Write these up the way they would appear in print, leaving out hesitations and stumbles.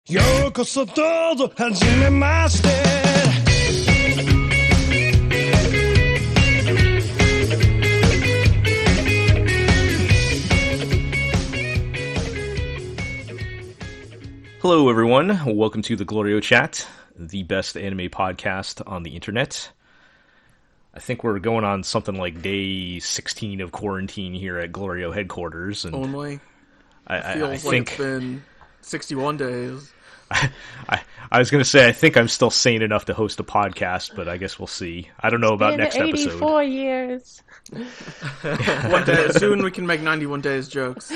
ようこそどうぞはじめまして Hello everyone, welcome to the GLORIO Chat, the best anime podcast on the internet. I think we're going on something like day 16 of quarantine here at GLORIO headquarters. And only. I Feels like think it's been 61 days. I was going to say, I think I'm still sane enough to host a podcast, but I guess we'll see. I don't know about next 84 episode. years. One day, soon we can make 91 days jokes.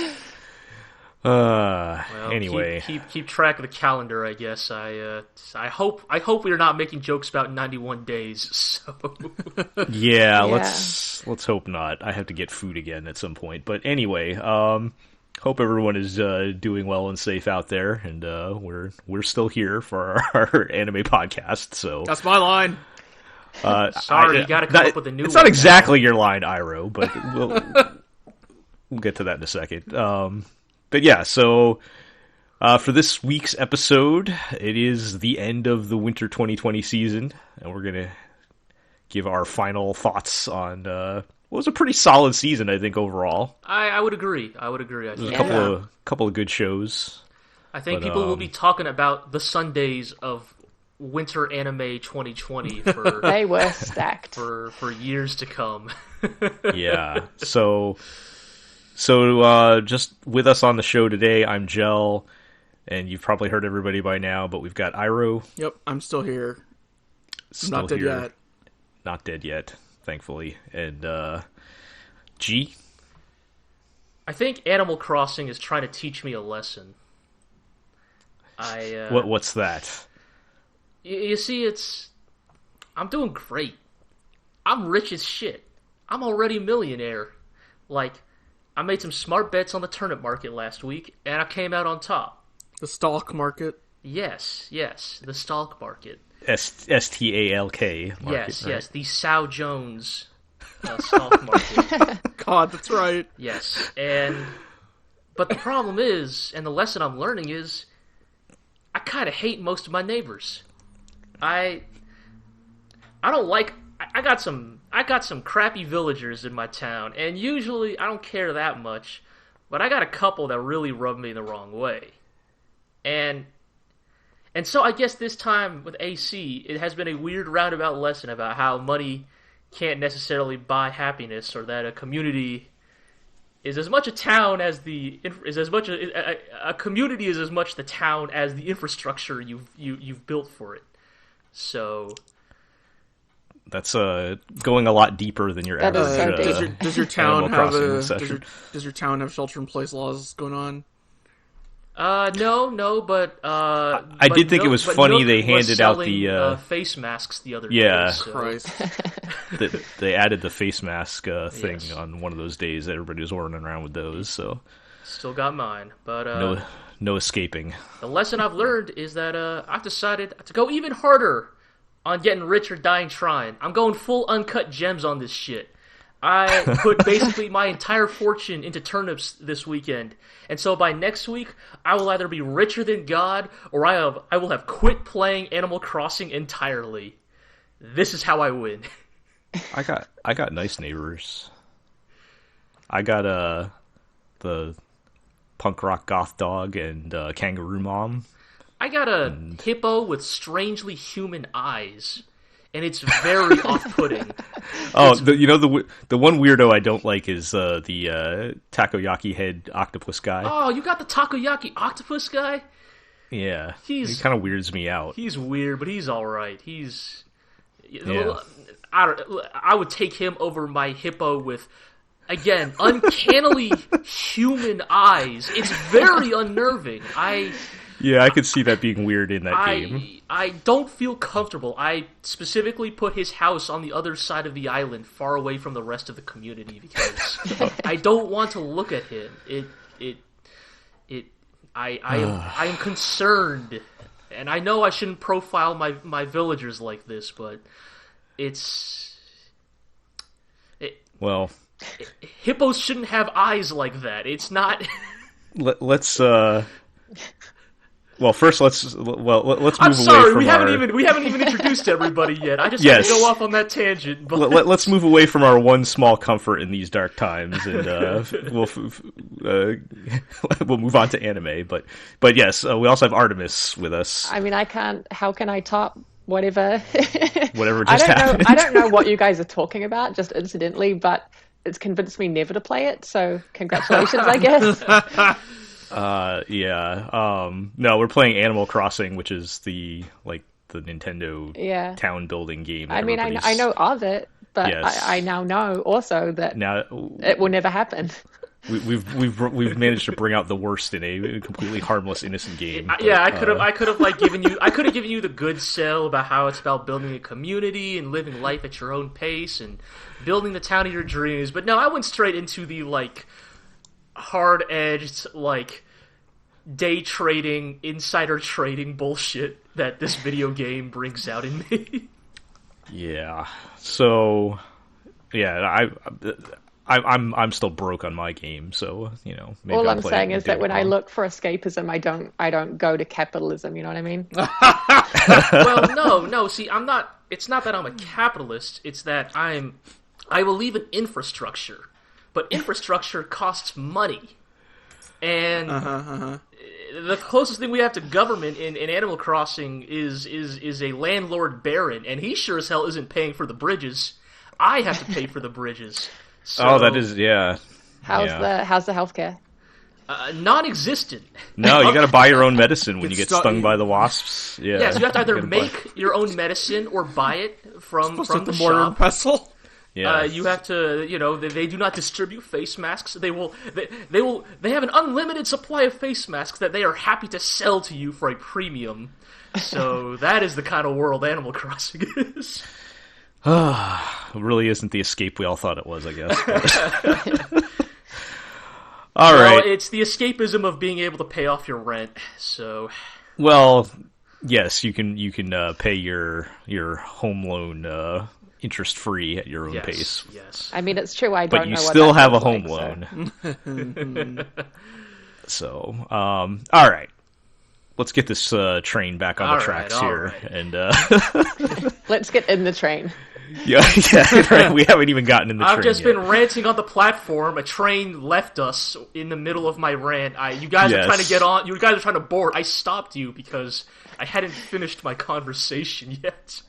Well, Anyway, keep track of the calendar. I guess I hope we are not making jokes about 91 days. So yeah, let's hope not. I have to get food again at some point. But anyway, hope everyone is doing well and safe out there, and we're still here for our anime podcast. So That's my line. sorry, you got to come up with a new. It's one not exactly your line, Iroh, but we'll get to that in a second. But yeah, so for this week's episode, it is the end of the winter 2020 season, and we're gonna give our final thoughts on what was a pretty solid season, I think, overall. I would agree. I think. A couple of good shows. I think people will be talking about the Sundays of winter anime 2020 for They were stacked. for years to come. Yeah. So just with us on the show today, I'm Jel, and you've probably heard everybody by now, but we've got Iroh. Yep, I'm still here. Still Not dead here. yet. Not dead yet, thankfully. And G. I think Animal Crossing is trying to teach me a lesson. What's that? You see, I'm doing great. I'm rich as shit. I'm already a millionaire. Like, I made some smart bets on the turnip market last week, and I came out on top. The stock market. Yes, the stock market. STALK market. Yes, the Sow Jones stock market. God, that's right. Yes, but the problem is, and the lesson I'm learning is, I kind of hate most of my neighbors. I don't like. I got some crappy villagers in my town, and usually I don't care that much, but I got a couple that really rub me the wrong way. And so I guess this time with AC, it has been a weird roundabout lesson about how money can't necessarily buy happiness, or that a community is as much a town as a community is as much the town as the infrastructure you've built for it. So That's going a lot deeper than your That is average. so deep. Does your town Animal have Crossing session. does your town have shelter-in-place laws going on? No, but I did think it was funny Nook they was handed out selling, the face masks the other yeah. day. So. Christ. they added the face mask thing Yes. on one of those days. Everybody was running around with those, so Still got mine, but no escaping. the lesson I've learned is that I've decided to go even harder on getting rich or dying trying. I'm going full uncut gems on this shit. I put basically my entire fortune into turnips this weekend, and so by next week, I will either be richer than God, or I will have quit playing Animal Crossing entirely. This is how I win. I got nice neighbors. I got the punk rock goth dog and kangaroo mom. I got a hippo with strangely human eyes, and it's very off-putting. Oh, the one weirdo I don't like is the takoyaki head octopus guy. Oh, you got the takoyaki octopus guy? Yeah, He kind of weirds me out. He's weird, but he's all right. Yeah. I would take him over my hippo with, again, uncannily human eyes. It's very unnerving. Yeah, I could see that being weird in that game. I don't feel comfortable. I specifically put his house on the other side of the island, far away from the rest of the community, because I don't want to look at him. I am concerned, and I know I shouldn't profile my villagers like this, but hippos shouldn't have eyes like that. It's not. Let's Well, first let's move I'm away sorry, from we haven't even introduced everybody yet. I just Yes. had to go off on that tangent. But let's move away from our one small comfort in these dark times, and we'll move on to anime. But yes, we also have Artemis with us. I mean, I can't. How can I top whatever? Whatever just happened. I don't know what you guys are talking about, just incidentally, but it's convinced me never to play it. So congratulations, I guess. No, we're playing Animal Crossing, which is the Nintendo town building game. I mean, I know of it, but Yes. I now know also that Now it will never happen. we've managed to bring out the worst in a completely harmless, innocent game. I could have given you the good sell about how it's about building a community and living life at your own pace and building the town of your dreams. But no, I went straight into the hard-edged day trading, insider trading bullshit that this video game brings out in me. Yeah. So, yeah, I'm still broke on my game, so maybe All I'll I'm play saying it is that when I wrong. look for escapism, I don't go to capitalism. You know what I mean? Well, no. See, I'm not. It's not that I'm a capitalist. It's that I believe in infrastructure, but infrastructure costs money, and the closest thing we have to government in Animal Crossing is a landlord baron, and he sure as hell isn't paying for the bridges. I have to pay for the bridges. So, that is How's the healthcare? non-existent. No, you got to buy your own medicine when you get It's stung by the wasps. Yeah, Yes, you have to either gotta buy- make your own medicine or buy it from Supposed the to the mortar and shop. pestle. Yeah, You have to, they do not distribute face masks. They have an unlimited supply of face masks that they are happy to sell to you for a premium. So that is the kind of world Animal Crossing is. It really isn't the escape we all thought it was, I guess. But... All Well, right. it's the escapism of being able to pay off your rent. So Well, yes, you can pay your home loan interest free at your own yes, pace. yes. I mean, it's true. I don't But know you what still that have a feels home like, loan. So, all right. Let's get this train back on All the right, tracks all here. right. And Let's get in the train. yeah, we haven't even gotten in the train I've just yet. been ranting on the platform. A train left us in the middle of my rant. You guys are Yes. trying to get on. You guys are trying to board. I stopped you because I hadn't finished my conversation yet.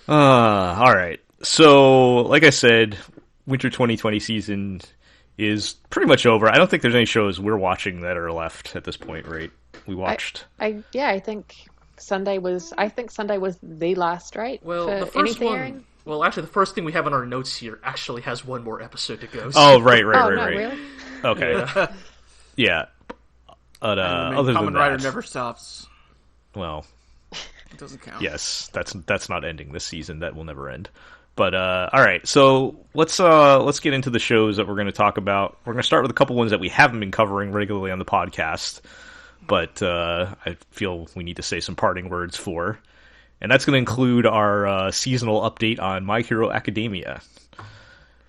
All right. So, like I said, winter 2020 season is pretty much over. I don't think there's any shows we're watching that are left at this point, right? We watched. I think Sunday was the last, right? Well, for the first anything one. airing? Well, actually, the first thing we have on our notes here actually has one more episode to go. Oh, right. Oh no, really? Okay. Yeah. But other than Kamen Rider that, never stops. well, It doesn't count. yes, that's not ending this season. That will never end. But all right, so let's get into the shows that we're going to talk about. We're going to start with a couple ones that we haven't been covering regularly on the podcast, but I feel we need to say some parting words for, and that's going to include our seasonal update on My Hero Academia,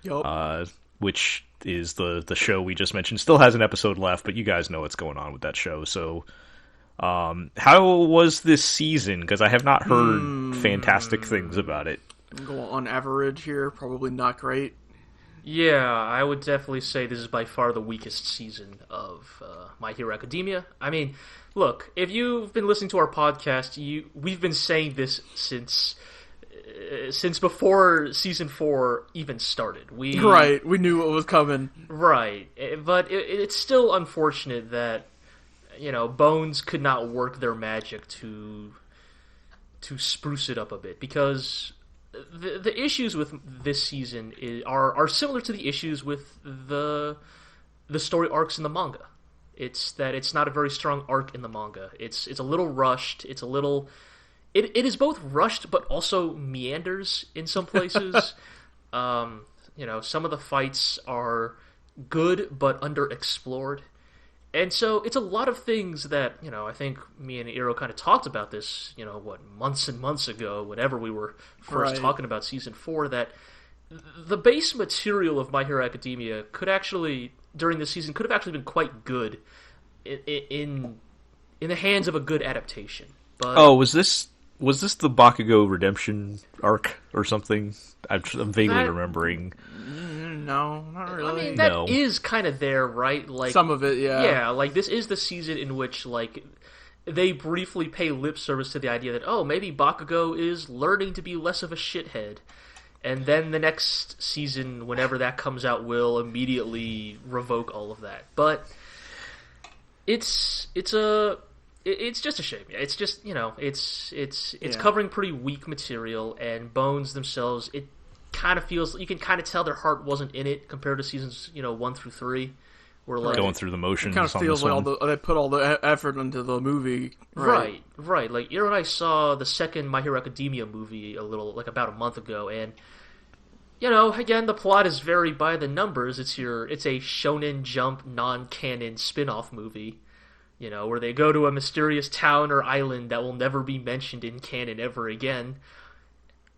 Yup. which is the show we just mentioned. Still has an episode left, but you guys know what's going on with that show. So, how was this season? Because I have not heard fantastic things about it. Go on average here, probably not great. Yeah, I would definitely say this is by far the weakest season of My Hero Academia. I mean, look, if you've been listening to our podcast, we've been saying this since before season 4 even started. Right, we knew what was coming. Right, but it's still unfortunate that Bones could not work their magic to spruce it up a bit, because the issues with this season are similar to the issues with the story arcs in the manga. It's that it's not a very strong arc in the manga. It's a little rushed. It's a little. It is both rushed but also meanders in some places. Some of the fights are good but underexplored. And so it's a lot of things that, I think me and Iro kind of talked about this, months and months ago, whenever we were first Right. talking about Season 4, that the base material of My Hero Academia during this season, could have actually been quite good in in the hands of a good adaptation. But was this the Bakugo redemption arc or something? I'm vaguely remembering. No, not really. I mean, that is kind of there, right? Like some of it, yeah. Yeah, like this is the season in which like they briefly pay lip service to the idea that maybe Bakugo is learning to be less of a shithead. And then the next season, whenever that comes out, will immediately revoke all of that. But it's just a shame. It's just, it's covering pretty weak material, and Bones themselves, it kind of feels, you can kind of tell their heart wasn't in it compared to seasons 1 through 3. We're like going through the motions. It kind of feels like they put all the effort into the movie. Right. Like, and I saw the second My Hero Academia movie about a month ago, and again, the plot is very by the numbers. It's a Shonen Jump non-canon spin-off movie, where they go to a mysterious town or island that will never be mentioned in canon ever again.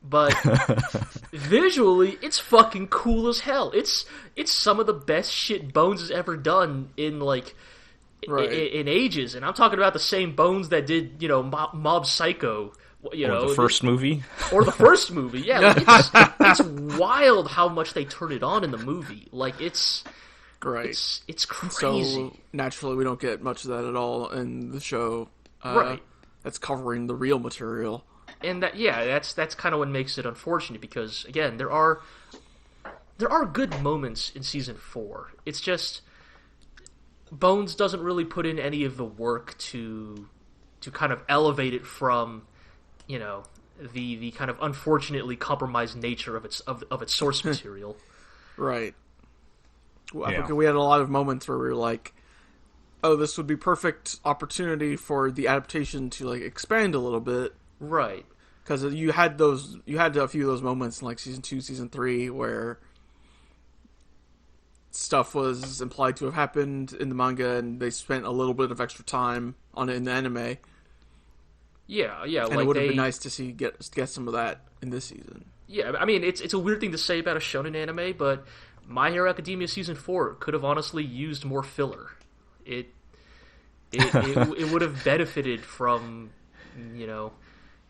But visually, it's fucking cool as hell. It's some of the best shit Bones has ever done in in ages, and I'm talking about the same Bones that did Mob Psycho. Or the first movie. Or the first movie, yeah. Like, it's wild how much they turn it on in the movie. Like, it's great. It's crazy. So, naturally, we don't get much of that at all in the show. Right. That's covering the real material. And that's kind of what makes it unfortunate, because, again, there are good moments in Season 4. It's just Bones doesn't really put in any of the work to kind of elevate it from the kind of unfortunately compromised nature of its source material. Right. Well, yeah. We had a lot of moments where we were like, "Oh, this would be perfect opportunity for the adaptation to expand a little bit." Right. Because you had a few of those moments in Season 2, Season 3 where stuff was implied to have happened in the manga, and they spent a little bit of extra time on it in the anime. Yeah. And it would have been nice to get some of that in this season. Yeah, I mean, it's a weird thing to say about a shonen anime, but My Hero Academia Season 4 could have honestly used more filler. It would have benefited from,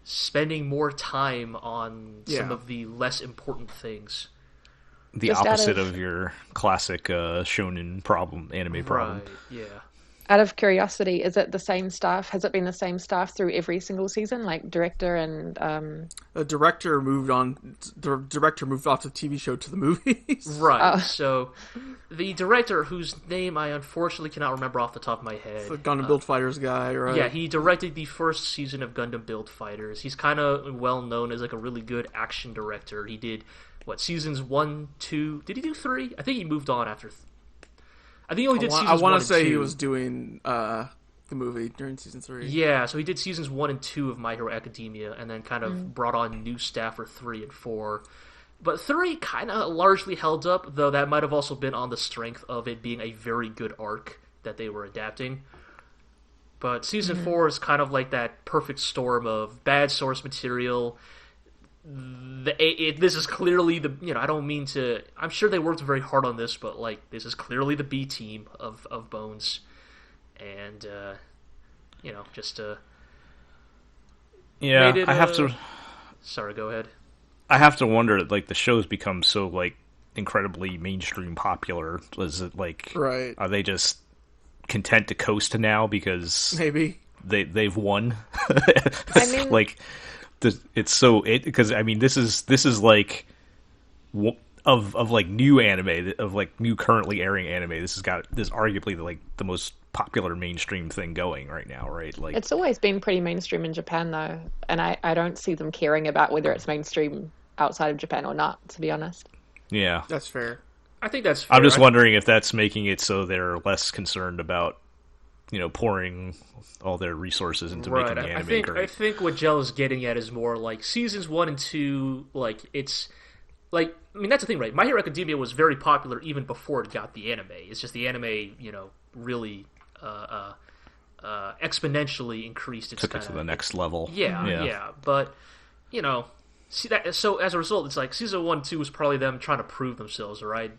spending more time on some of the less important things. The just opposite of your classic shonen anime problem. Right, yeah. Out of curiosity, is it the same staff? Has it been the same staff through every single season, like director and? The director moved on. The director moved off the TV show to the movies. Right. So, the director, whose name I unfortunately cannot remember off the top of my head, it's the Gundam Build Fighters guy, right? Yeah, he directed the first season of Gundam Build Fighters. He's kind of well known as a really good action director. He did seasons 1, 2? Did he do 3? I think he moved on after. I think he only did seasons 1 and 2. I want to say he was doing the movie during season 3. Yeah, so he did seasons 1 and 2 of My Hero Academia, and then kind of brought on new staff for 3 and 4. But 3 kind of largely held up, though that might have also been on the strength of it being a very good arc that they were adapting. But season 4 is kind of like that perfect storm of bad source material. This is clearly the I don't mean to. I'm sure they worked very hard on this, but this is clearly the B team of Bones, and just yeah. I have to. Sorry, go ahead. I have to wonder the show's become so incredibly mainstream popular. Is it right? Are they just content to coast now because maybe they've won? I mean, it's so because I mean this is of new anime of new currently airing anime. This is arguably the most popular mainstream thing going right now, right? It's always been pretty mainstream in Japan though, and I don't see them caring about whether it's mainstream outside of Japan or not, to be honest. Yeah, that's fair. I think that's fair. I'm just wondering if that's making it so they're less concerned about pouring all their resources into making the anime great. I think what Jell is getting at is more seasons 1 and 2, it's I mean, that's the thing, right? My Hero Academia was very popular even before it got the anime. It's just the anime, really exponentially increased its took it to the next level. Yeah. But, see that. So as a result, it's season 1 and 2 was probably them trying to prove themselves, right?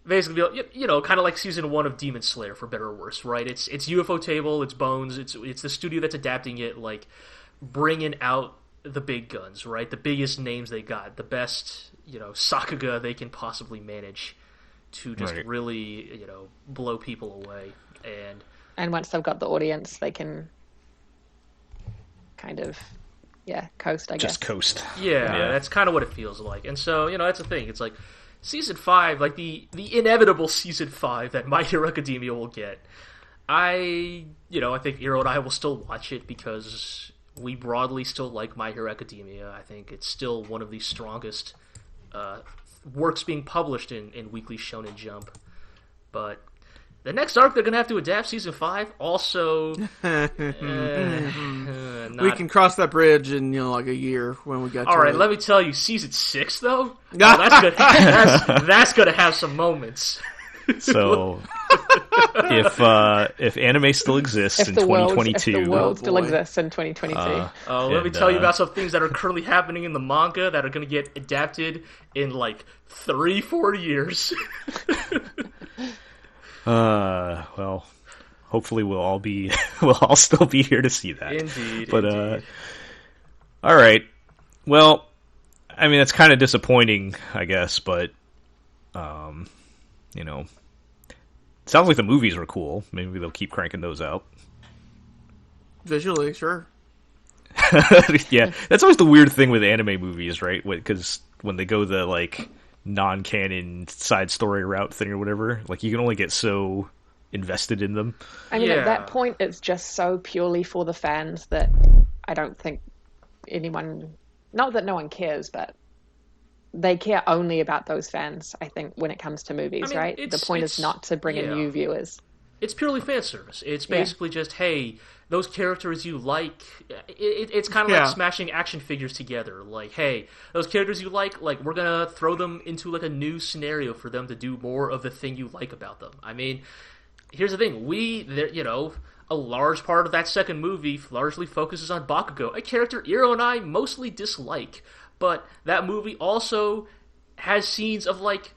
basically, you know, kind of like season 1 of Demon Slayer, for better or worse, right? It's UFO Table, it's Bones, it's the studio that's adapting it, like bringing out the big guns, right? The biggest names they got, the best, you know, sakuga they can possibly manage to just really, you know, blow people away. And once they've got the audience, they can kind of, coast, I guess. Just coast. Yeah, that's kind of what it feels like. And so, you know, that's the thing. It's like season 5, like the inevitable season 5 that My Hero Academia will get. I think Hiro and I will still watch it because we broadly still like My Hero Academia. I think it's still one of the strongest works being published in Weekly Shonen Jump. But the next arc they're going to have to adapt, season 5, also... We can cross that bridge in, you know, like a year when we get to it. All right, let me tell you, season 6, though, that's going to have some moments. So, if anime still exists in 2022... If the world still exists in 2022. Let me tell you about some things that are currently happening in the manga that are going to get adapted in, like, 3-4 years. Well, hopefully we'll all still be here to see that. Indeed. But, all right. Well, I mean, it's kind of disappointing, I guess, but, you know, it sounds like the movies were cool. Maybe they'll keep cranking those out. Visually, sure. Yeah, that's always the weird thing with anime movies, right? Because when they go the, like, non-canon side story route thing or whatever, like, you can only get so invested in them. I mean, at that point, it's just so purely for the fans that I don't think anyone, not that no one cares, but they care only about those fans, I think, when it comes to movies, right? The point is not to bring in new viewers. It's purely fan service. It's basically just, hey, those characters you like, it's kind of like smashing action figures together. Like, hey, those characters you like, we're going to throw them into, like, a new scenario for them to do more of the thing you like about them. I mean, here's the thing. You know, a large part of that second movie largely focuses on Bakugo, a character Iro and I mostly dislike. But that movie also has scenes of, like...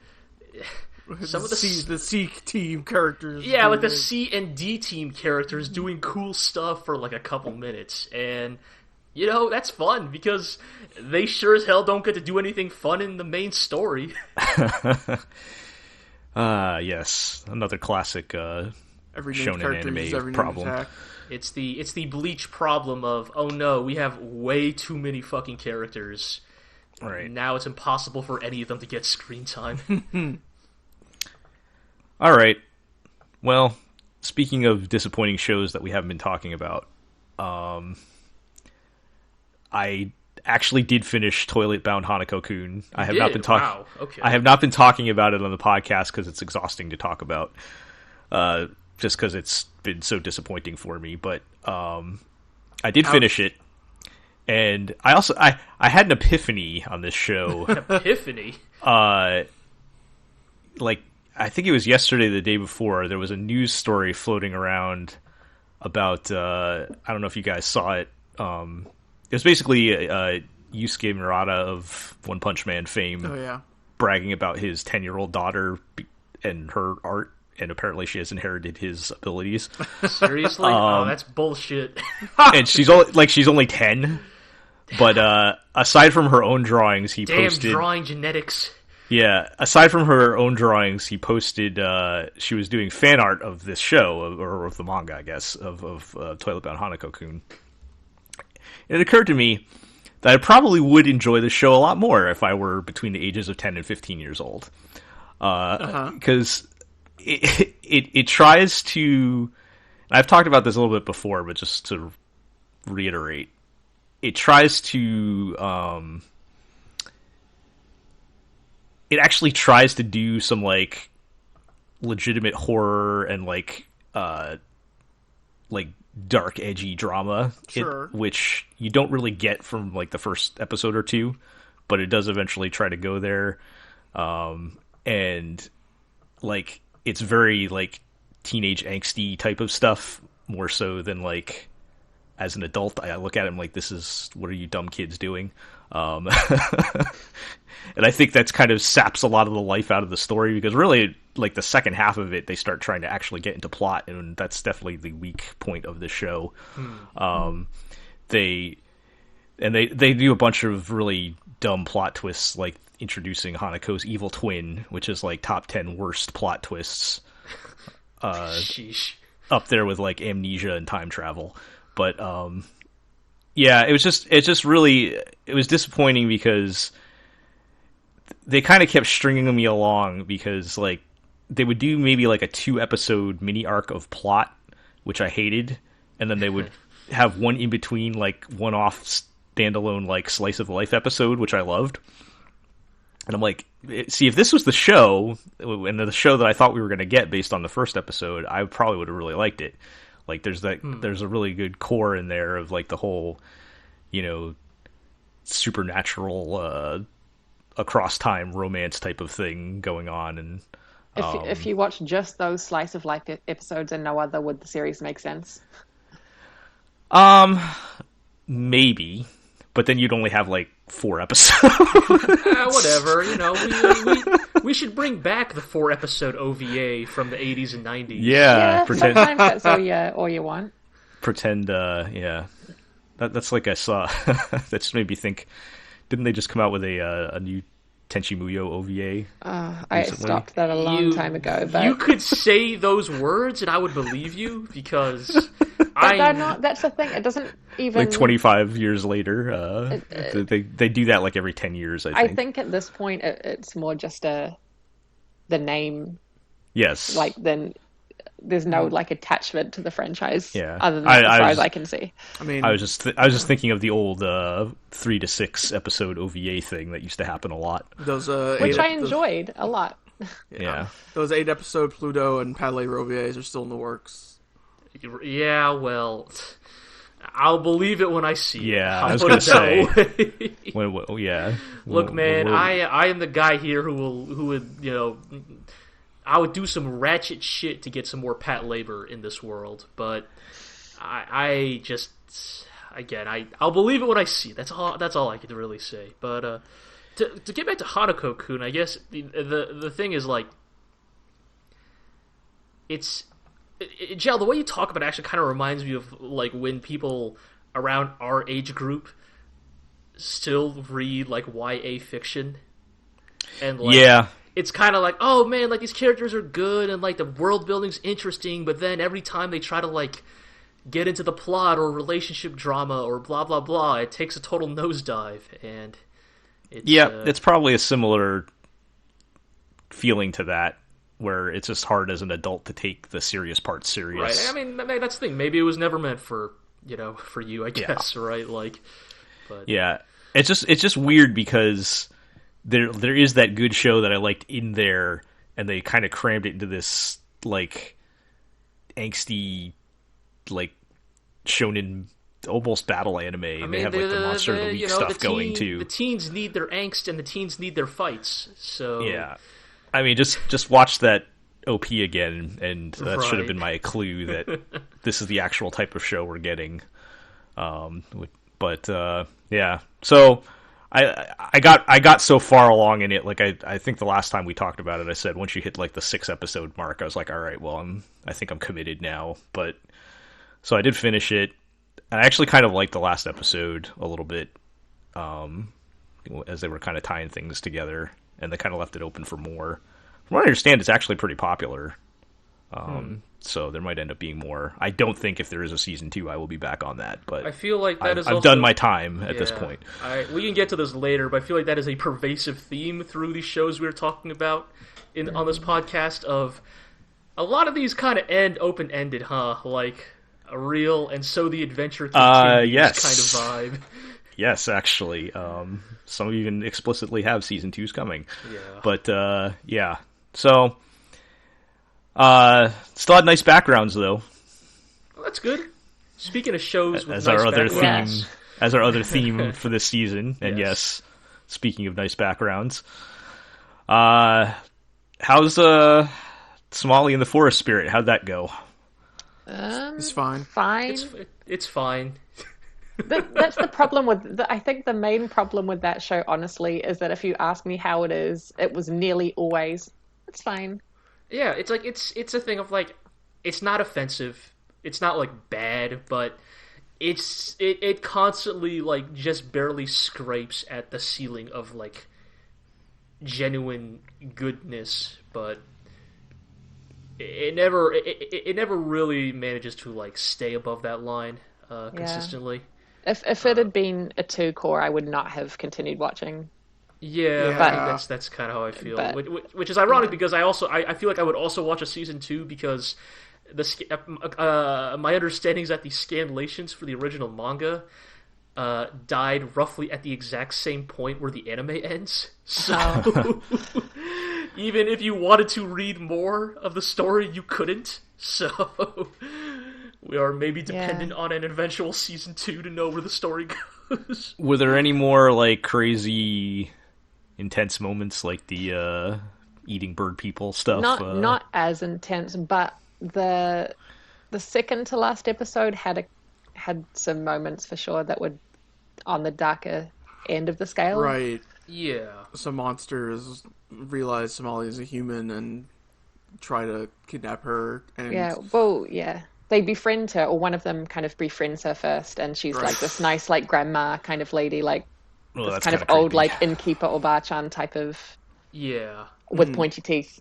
some of the C team characters. Yeah, like the C and D team characters doing cool stuff for like a couple minutes. And, you know, that's fun because they sure as hell don't get to do anything fun in the main story. Yes. Another classic shonen anime problem. It's the Bleach problem of, oh no, we have way too many fucking characters. Right. Now it's impossible for any of them to get screen time. All right. Well, speaking of disappointing shows that we haven't been talking about, I actually did finish Toilet Bound Hanako-kun. I have not been talking. Wow. Okay. I have not been talking about it on the podcast because it's exhausting to talk about. Just because it's been so disappointing for me. But I did finish it, and I also I had an epiphany on this show. An epiphany. Like. I think it was yesterday, the day before, there was a news story floating around about, I don't know if you guys saw it. It was basically Yusuke Murata of One Punch Man fame bragging about his 10-year-old daughter and her art, and apparently she has inherited his abilities. Seriously? Oh, that's bullshit. And she's only 10, but aside from her own drawings, he posted... Damn drawing genetics. Yeah, aside from her own drawings, he posted she was doing fan art of this show, or of the manga, I guess, of Toilet Bound Hanako-kun. And it occurred to me that I probably would enjoy the show a lot more if I were between the ages of 10 and 15 years old. Because it tries to... I've talked about this a little bit before, but just to reiterate, it tries to... It actually tries to do some, like, legitimate horror and, like dark, edgy drama, which you don't really get from, like, the first episode or two, but it does eventually try to go there. And, like, it's very, like, teenage angsty type of stuff, more so than, like, as an adult, I look at him like, this is, what are you dumb kids doing? And I think that's kind of saps a lot of the life out of the story, because really, like, the second half of it, they start trying to actually get into plot, and that's definitely the weak point of the show. They do a bunch of really dumb plot twists, like introducing Hanako's evil twin, which is like top 10 worst plot twists. Sheesh. Up there with like amnesia and time travel. But yeah, it was disappointing because they kind of kept stringing me along, because like they would do maybe like a 2-episode mini arc of plot, which I hated, and then they would have one in between, like one-off standalone like slice of life episode, which I loved. And I'm like, see, if this was the show, and the show that I thought we were going to get based on the first episode, I probably would have really liked it. Like, there's a really good core in there of like the whole, you know, supernatural across time romance type of thing going on. And if you watch just those slice of life episodes and no other, would the series make sense? Maybe, but then you'd only have like 4 episodes. Whatever, you know, we should bring back the 4-episode OVA from the 80s and 90s. Yeah, pretend sometimes that's all you want. Pretend, yeah. That's like I saw. That just made me think. Didn't they just come out with a new Tenchi Muyo OVA? I stopped that a long time ago. But you could say those words and I would believe you, because that's the thing. It doesn't even, like 25 years later. They do that like every 10 years. I think at this point it's more just the name. Yes. Like, then there's no like attachment to the franchise. Yeah. Other than that, as far as I can see. I mean, I was just thinking of the old 3 to 6 episode OVA thing that used to happen a lot. Those which I enjoyed a lot. Yeah. Those 8-episode Pluto and Paddle OVAs are still in the works. Yeah, well, I'll believe it when I see it. Yeah, I was going to say. Yeah. Look, man, I am the guy here who would, you know, I would do some ratchet shit to get some more Pat labor in this world, but I just, again, I'll believe it when I see it. That's all I can really say. But to get back to Hanako-kun, I guess the thing is, like, Jel, the way you talk about it actually kind of reminds me of like when people around our age group still read like YA fiction, and like, yeah, it's kind of like, oh man, like these characters are good and like the world building's interesting, but then every time they try to like get into the plot or relationship drama or blah blah blah, it takes a total nosedive, and it's probably a similar feeling to that, where it's just hard as an adult to take the serious part serious. Right. I mean, that's the thing. Maybe it was never meant for you, I guess, right? Like, but yeah, it's just weird because there is that good show that I liked in there, and they kind of crammed it into this like angsty, like shonen almost battle anime, and they have like the monster of the week stuff going too. The teens need their angst, and the teens need their fights. So yeah. I mean, just watch that OP again, and that should have been my clue that this is the actual type of show we're getting. But yeah, so I got so far along in it. Like I think the last time we talked about it, I said once you hit like the 6-episode mark, I was like, all right, well, I think I'm committed now. But so I did finish it. I actually kind of liked the last episode a little bit, as they were kind of tying things together. And they kind of left it open for more. From what I understand, it's actually pretty popular. So there might end up being more. I don't think if there is a season 2, I will be back on that. But I feel like I've done my time at this point. We can get to this later, but I feel like that is a pervasive theme through these shows we were talking about on this podcast. Of a lot of these kind of end open-ended, huh? Like a real and so the adventure continues kind of vibe. Yes, actually. Some even explicitly have season 2s coming. Yeah. But, yeah. So, still had nice backgrounds, though. Well, that's good. Speaking of shows with as nice our other backgrounds. theme, as our other theme for this season. And Yes. speaking of nice backgrounds, how's Somali and the Forest Spirit? How'd that go? It's fine. Fine. It's fine. That's the problem with. I think the main problem with that show, honestly, is that if you ask me how it is, it was nearly always. It's fine. Yeah, it's like it's a thing of like, it's not offensive. It's not like bad, but it constantly like just barely scrapes at the ceiling of like genuine goodness, but it never really manages to like stay above that line consistently. If it had been a 2-core, I would not have continued watching. Yeah, But that's kind of how I feel. but- which is ironic because I feel like I would also watch a season 2 because my understanding is that the scanlations for the original manga died roughly at the exact same point where the anime ends. So even if you wanted to read more of the story, you couldn't. So we are maybe dependent on an eventual season 2 to know where the story goes. Were there any more like crazy, intense moments like the eating bird people stuff? Not as intense, but the second to last episode had some moments for sure that were on the darker end of the scale. Right. Yeah. Some monsters realize Somali is a human and try to kidnap her. And they befriend her, or one of them kind of befriends her first, and she's like this nice like grandma kind of lady, like this kind of old like innkeeper or bar-chan type of with pointy teeth.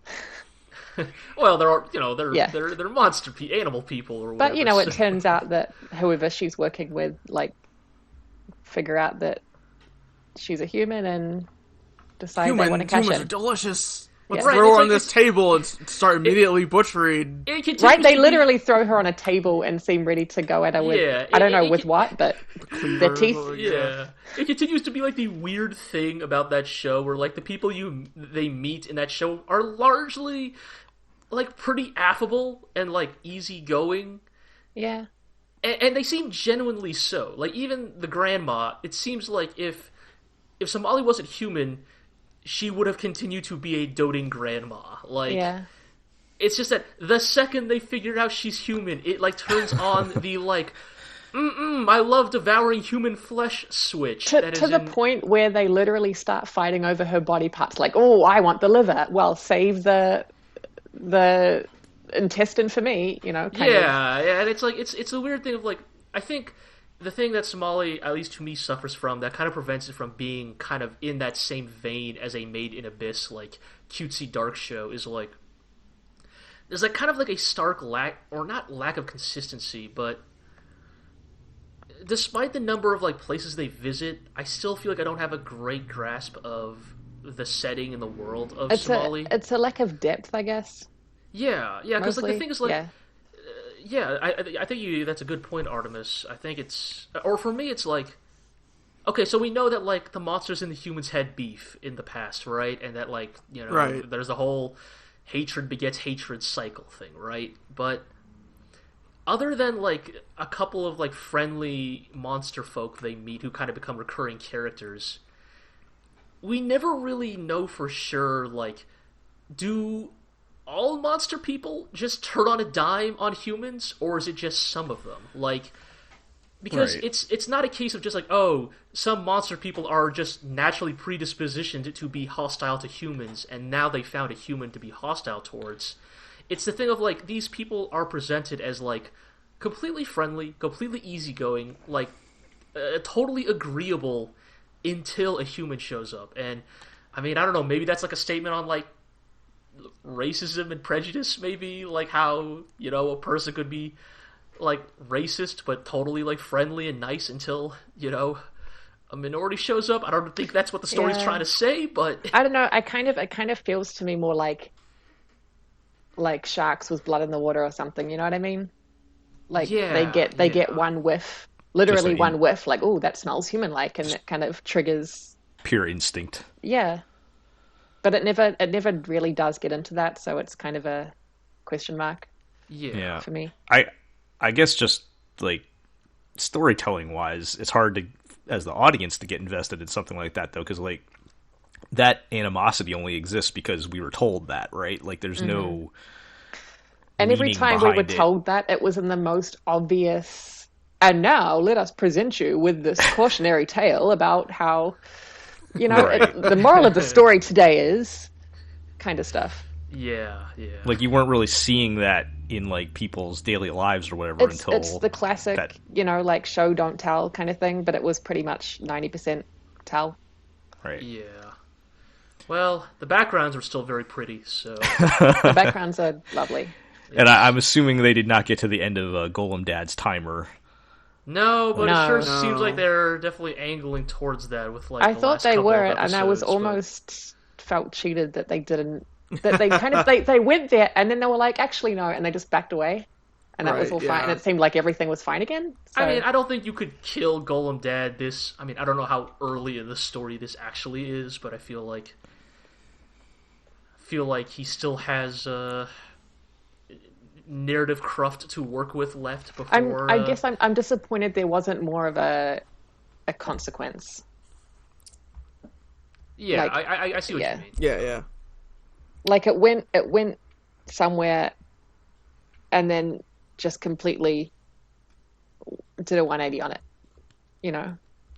Well, they're monster animal people or whatever. But it turns out that whoever she's working with like figure out that she's a human and decide they want to cash humans in. are delicious. Let's Right, throw her it's on like this table and start immediately butchering. Right, they literally throw her on a table and seem ready to go at her with, I don't know with what, but their teeth. Yeah. It continues to be like the weird thing about that show where like the people they meet in that show are largely like pretty affable and like easygoing. Yeah. And they seem genuinely so. Like even the grandma, it seems like if Somali wasn't human, she would have continued to be a doting grandma. Like, it's just that the second they figure out she's human, it like turns on the like, I love devouring human flesh switch. To the point where they literally start fighting over her body parts. Like, oh, I want the liver. Well, save the intestine for me. Kind of. Yeah, and it's like it's a weird thing of like, I think the thing that Somali, at least to me, suffers from that kind of prevents it from being kind of in that same vein as a Made in Abyss like cutesy dark show is like there's like kind of like a stark lack of consistency, but despite the number of like places they visit, I still feel like I don't have a great grasp of the setting and the world of Somali. It's a lack of depth, I guess. Yeah, because like the thing is like. Yeah. I think that's a good point, Artemis. I think or for me, it's like, okay, so we know that like the monsters and the humans had beef in the past, right? And that like there's a whole hatred begets hatred cycle thing, right? But other than like a couple of like friendly monster folk they meet who kind of become recurring characters, we never really know for sure like do all monster people just turn on a dime on humans, or is it just some of them? Like, because it's not a case of just like, oh, some monster people are just naturally predispositioned to be hostile to humans, and now they found a human to be hostile towards. It's the thing of like, these people are presented as like completely friendly, completely easygoing, like totally agreeable until a human shows up. And I mean, I don't know, maybe that's like a statement on like racism and prejudice, maybe, like how a person could be like racist but totally like friendly and nice until a minority shows up. I don't think that's what the story's trying to say, but I don't know. It kind of feels to me more like sharks with blood in the water or something. You know what I mean? Like they get one whiff, literally one whiff, like, oh, that smells human-like, and it kind of triggers pure instinct. Yeah. But it never really does get into that, so it's kind of a question mark. Yeah. For me. I guess just like storytelling wise, it's hard to as the audience to get invested in something like that though, because like that animosity only exists because we were told that, right? Like there's no And every meaning time we were behind it. told that, it was in the most obvious. And now let us present you with this cautionary tale about how, Right. the moral of the story today is kind of stuff. Yeah. Like, you weren't really seeing that in, like, people's daily lives or whatever until... It's the classic, like, show, don't tell kind of thing, but it was pretty much 90% tell. Right. Yeah. Well, the backgrounds were still very pretty, so... The backgrounds are lovely. And I'm assuming they did not get to the end of Golem Dad's timer. No, but No. it sure seems like they're definitely angling towards that with, like, I the thought last they couple were, of and I was episodes, but- almost felt cheated that they didn't. That they kind of they went there, and then they were like, actually no, and they just backed away, and that was Right, all fine, and yeah. it seemed like everything was fine again. So, I mean, I don't think you could kill Golem Dad I don't know how early in the story this actually is, but I feel like he still has narrative cruft to work with left before... I guess I'm disappointed there wasn't more of a consequence. Yeah, like, I see what yeah. you mean. Yeah. Like it went somewhere, and then just completely did a 180 on it.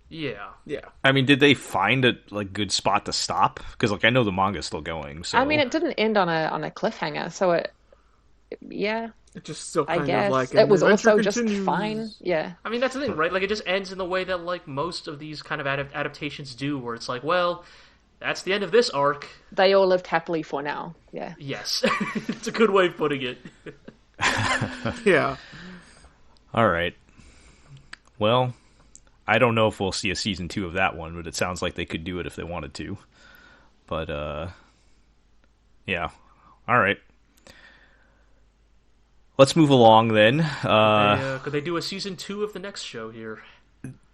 Yeah. I mean, did they find a good spot to stop? Because I know the manga's still going. So I mean, it didn't end on a cliffhanger, so yeah. It just still I kind guess of like it was an adventure also just continues. fine. Yeah. I mean, that's the thing, right? Like, it just ends in the way that, like, most of these kind of adaptations do, where it's like, well, that's the end of this arc. They all lived happily for now. Yeah. Yes. It's a good way of putting it. Yeah. All right. Well, I don't know if we'll see a season 2 of that one, but it sounds like they could do it if they wanted to. But, yeah. All right. Let's move along then. Could they do a season 2 of the next show here?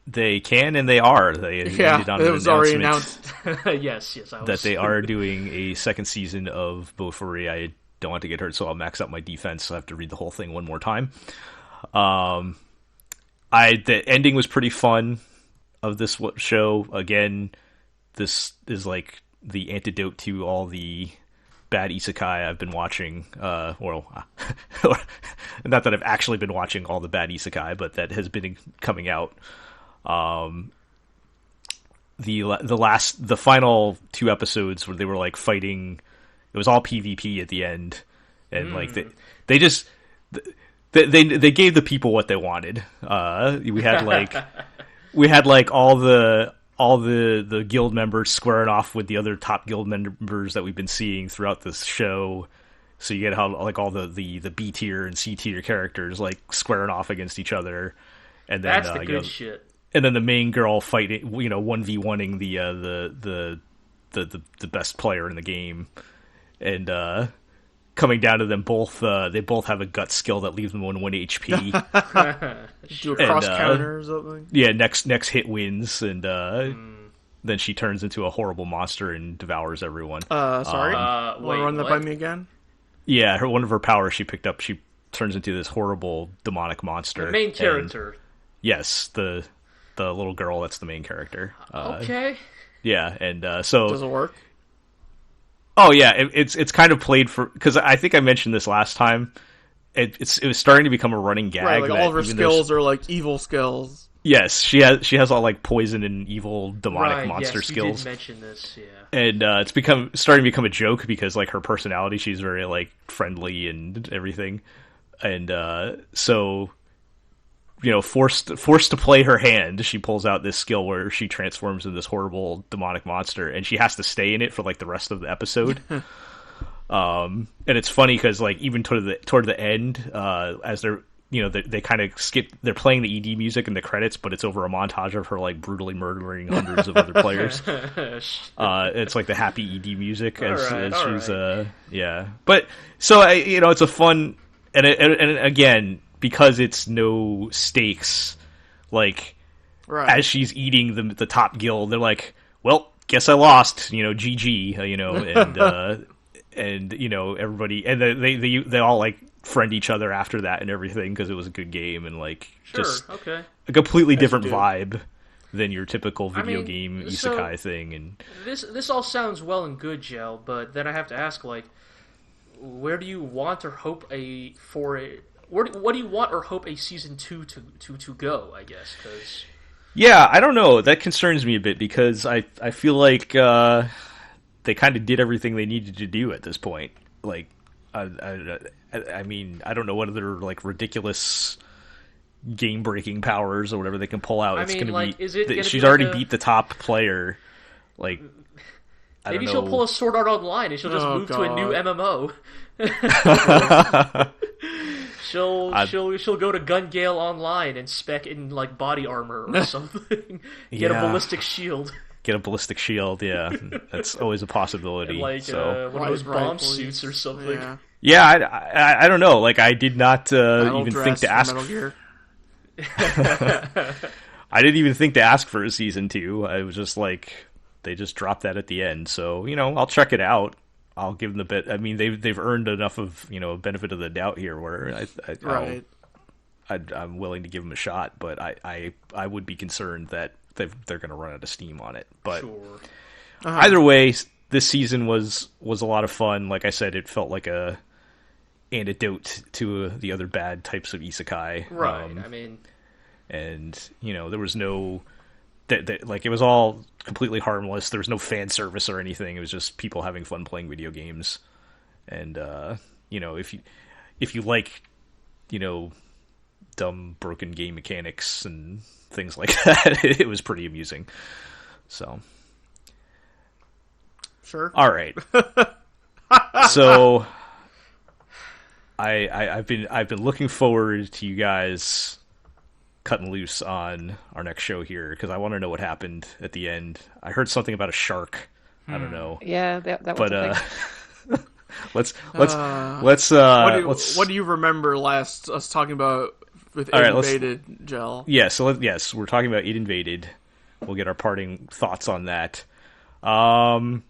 They can and they are. They ended on it an was already announcement announced. Yes. that they are doing a second season of BOFURI. I don't want to get hurt, so I'll max out my defense. So I have to read the whole thing one more time. The ending was pretty fun of this show. Again, this is like the antidote to all the bad isekai I've been watching. Well, not that I've actually been watching all the bad isekai, but that has been coming out. The final 2 episodes where they were like fighting, it was all PvP at the end, and like they just they gave the people what they wanted. We had like all the guild members squaring off with the other top guild members that we've been seeing throughout this show. So you get how like all the B tier and C tier characters like squaring off against each other, and then That's the good shit. And then the main girl fighting, 1v1ing the best player in the game, and coming down to them both. They both have a gut skill that leaves them on 1 HP. Do a cross counter or something. Yeah, next hit wins, and then she turns into a horrible monster and devours everyone. Sorry. Wait, Want to run that what? by me again? Yeah, one of her powers she picked up, she turns into this horrible demonic monster. The main character. And, yes, the little girl that's the main character. Okay. Yeah, and so Does it work? Oh yeah, it's kind of played for, because I think I mentioned this last time. It was starting to become a running gag. Right, like all of her even skills are like evil skills. Yes, she has all like poison and evil demonic monster skills. You did mention this, yeah. And it's starting to become a joke because like her personality, she's very like friendly and everything, and so forced to play her hand, she pulls out this skill where she transforms into this horrible demonic monster, and she has to stay in it for like the rest of the episode. And it's funny because like even toward the end, as they're they kind of skip. They're playing the ED music in the credits, but it's over a montage of her like brutally murdering hundreds of other players. It's like the happy ED music as she's yeah. But so it's a fun and again, because it's no stakes, like as she's eating the top guild, they're like, well, guess I lost, GG, and everybody, and they all like friend each other after that and everything because it was a good game and like just a completely different vibe than your typical video game isekai thing. And this all sounds well and good, Gel, but then I have to ask, like, where do you want or hope what do you want or hope a season 2 to go? I guess because. Yeah, I don't know. That concerns me a bit because I feel like they kind of did everything they needed to do at this point. Like, I mean, I don't know what other like ridiculous game-breaking powers or whatever they can pull out. I It's mean, going like, to be. She's like already beat the top player. Like, I maybe don't she'll know. pull a Sword Art Online and she'll just move to a new MMO. She'll go to Gun Gale Online and spec in like body armor or something. Get a ballistic shield. Get a ballistic shield, yeah. That's always a possibility. And like so. one of those bomb suits or something. Yeah, I don't know. Like, I did not even think to ask. Metal Gear. I didn't even think to ask for a season 2. I was just like, they just dropped that at the end. So, I'll check it out. I'll give them the bit. I mean, they've earned enough of benefit of the doubt here, where I'm willing to give them a shot. But I would be concerned that they're going to run out of steam on it. But sure. Either way, this season was a lot of fun. Like I said, it felt like a antidote to the other bad types of isekai. Right. I mean, and there was no. Like, it was all completely harmless. There was no fan service or anything. It was just people having fun playing video games. And if you like dumb broken game mechanics and things like that, it was pretty amusing. So sure. All right. So I've been looking forward to you guys cutting loose on our next show here because I want to know what happened at the end. I heard something about a shark. I don't know. Yeah, that was a thing. let's what do you remember last us talking about with It Invaded, Gel? Yeah, yes, we're talking about It Invaded. We'll get our parting thoughts on that. What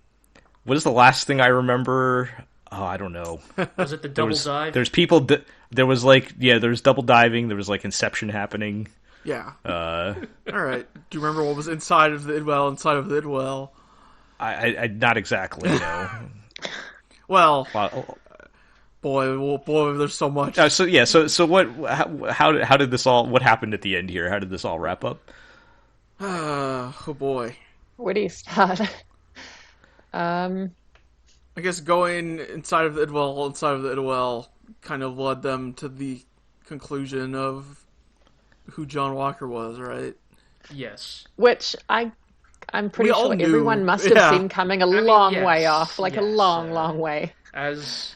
is the last thing I remember? Oh, I don't know. Was it the double dive? There's people. There was there's double diving. There was like Inception happening. Yeah. All right. Do you remember what was inside of the Idwell? I not exactly. Well, boy, there's so much. So what? How did this all? What happened at the end here? How did this all wrap up? Oh boy. Where do you start? I guess going inside of the Idwell kind of led them to the conclusion of who John Walker was, right? Yes. Which I'm pretty sure everyone must have seen coming a long way off, a long way. As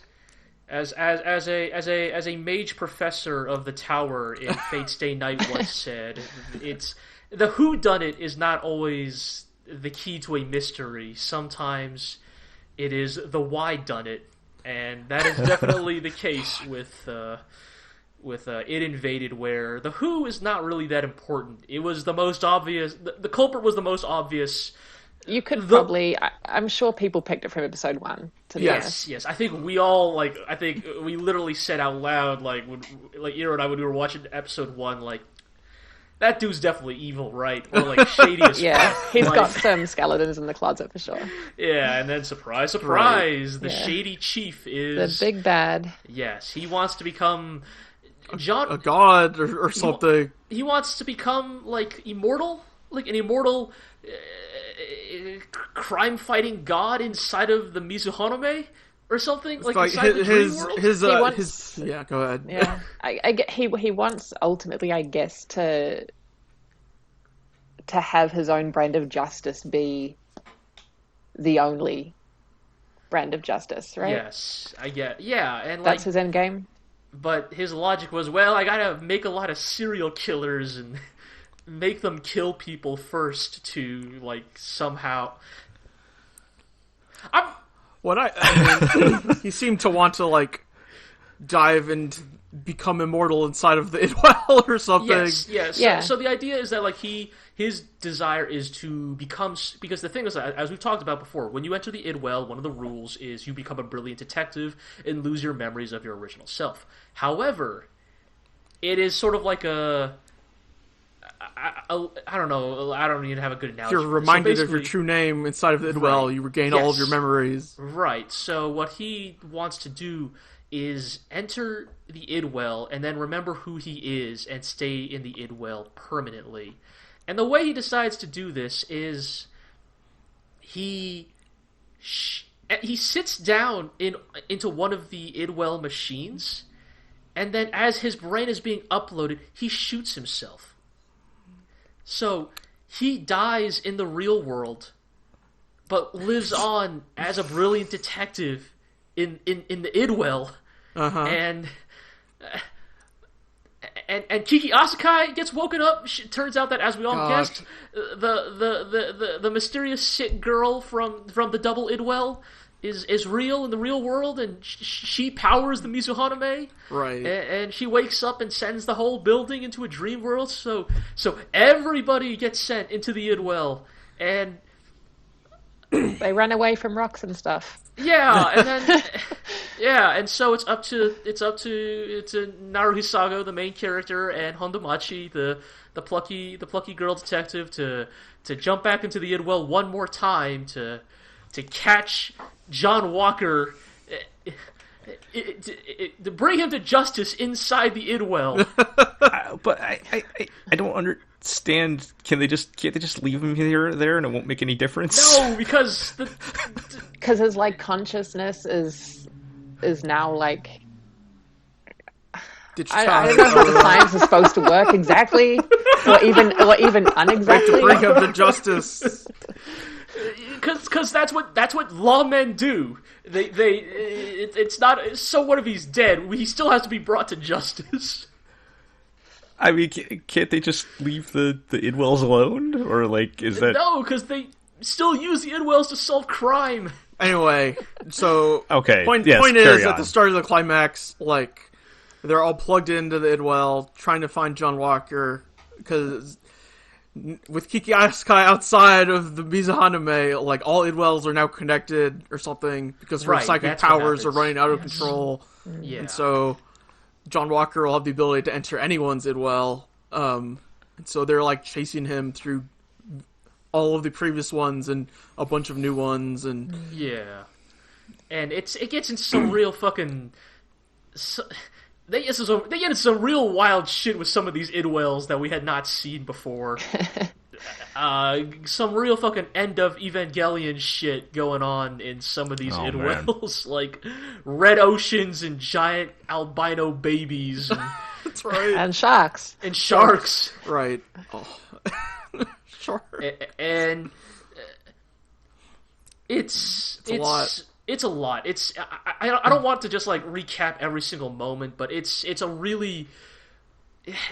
a mage professor of the tower in Fate's Day Night once said, it's the whodunit is not always the key to a mystery. Sometimes it is the why done it, and that is definitely the case with It Invaded, where the who is not really that important. It was the most obvious. The culprit was the most obvious. You could probably. I'm sure people picked it from episode 1. To be honest. Yes. I think we all I think we literally said out loud, Ira and I, when we were watching episode 1, that dude's definitely evil, right? Or shady as yeah, fuck. He's got some skeletons in the closet for sure. Yeah, and then surprise, the shady chief is the big bad. Yes, he wants to become a god or something. He wants to become immortal, an immortal crime-fighting god inside of the Mizuhanome or something, inside the dream world. Yeah, go ahead. Yeah, I get he wants ultimately, I guess, to have his own brand of justice be the only brand of justice, right? Yes, I get. Yeah, and that's his end game. But his logic was, well, I gotta make a lot of serial killers and make them kill people first to somehow. He seemed to want to dive and become immortal inside of the Idwell or something. Yes. Yeah. So the idea is that his desire is to become, because the thing is, as we've talked about before, when you enter the Idwell, one of the rules is you become a brilliant detective and lose your memories of your original self. However, it is sort of I don't know. I don't even have a good analogy. If you're reminded of your true name inside of the Idwell, you regain all of your memories. Right. So what he wants to do is enter the Idwell and then remember who he is and stay in the Idwell permanently. And the way he decides to do this is he sits down into one of the Idwell machines, and then as his brain is being uploaded, he shoots himself. So he dies in the real world, but lives on as a brilliant detective in the Idwell. Uh-huh. And Kiki Asakai gets woken up. Turns out that, as we all guessed, the mysterious sick girl from the double Idwell is real in the real world, and she powers the Mizuhaname. Right. And she wakes up and sends the whole building into a dream world. So everybody gets sent into the Idwell, and they run away from rocks and stuff. Yeah, and then and so it's up to Naruhisago, the main character, and Hondomachi, the plucky girl detective, to jump back into the Idwell one more time to catch John Walker, to bring him to justice inside the Idwell. But I don't understand. Can't they just leave him there and it won't make any difference? No, because his like consciousness is now like I don't know how the science is supposed to work exactly, or even unexactly. To bring him to justice. Because that's what lawmen do. It's not so. What if he's dead? He still has to be brought to justice. I mean, can't they just leave the Idwells alone, or like is that no? Because they still use the Idwells to solve crime. Anyway, so okay. Point is, at the start of the climax, like they're all plugged into the Idwell, trying to find John Walker, because with Kiki Asakai outside of the Mizuhaname, like all Idwells are now connected or something because her psychic powers are running out of control. Yeah. And so John Walker will have the ability to enter anyone's Idwell. And so they're like chasing him through all of the previous ones and a bunch of new ones, and and it gets in some real fucking. They get into some real wild shit with some of these Idwells that we had not seen before. Some real fucking end of Evangelion shit going on in some of these Idwells, like red oceans and giant albino babies. And, that's right. And sharks. And sharks. Right. Oh. Sure. And it's a lot. It's a lot. I don't want to just like recap every single moment, but it's a really,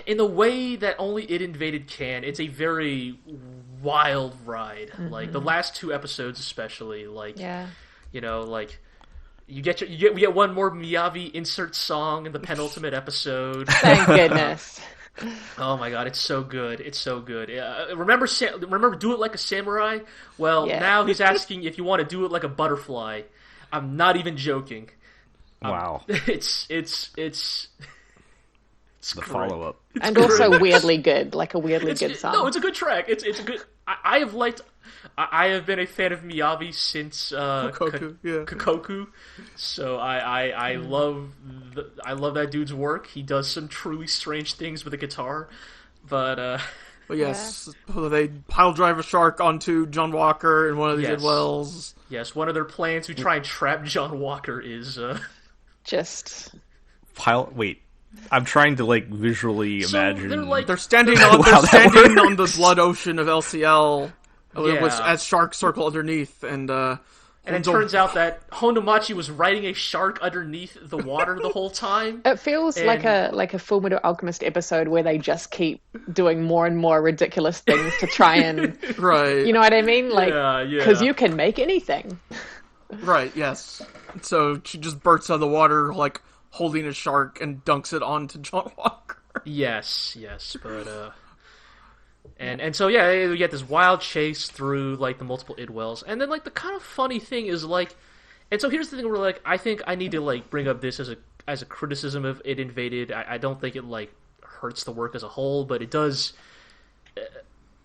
in the way that only It Invaded can. It's a very wild ride. Mm-hmm. Like the last 2 episodes, especially. Like, you know, like we get one more Miyavi insert song in the penultimate episode. Thank goodness. Oh my god, it's so good. It's so good. Remember Do It Like a Samurai? Well, now he's asking if you want to do it like a butterfly. I'm not even joking. Wow. It's the follow-up. And also weirdly good, like a weirdly good song. No, it's a good track. It's a good... I have been a fan of Miyavi since Kokoku. So I love that dude's work. He does some truly strange things with a guitar. But yes, they pile drive a shark onto John Walker in one of these Idwells. Yes, one of their plans to try and trap John Walker is just Wait. I'm trying to like visually imagine. They're standing on the blood ocean of LCL, which as sharks circle underneath, and it turns out that Hondomachi was riding a shark underneath the water the whole time. It feels like a Fullmetal Alchemist episode where they just keep doing more and more ridiculous things to try and right. You know what I mean? Like, because you can make anything. Right. Yes. So she just bursts out of the water like holding a shark and dunks it onto John Walker. Yes, but and so we get this wild chase through like the multiple Idwells, and then like the kind of funny thing is like, and so here's the thing where like I think I need to like bring up this as a criticism of It Invaded. I don't think it like hurts the work as a whole, but it does.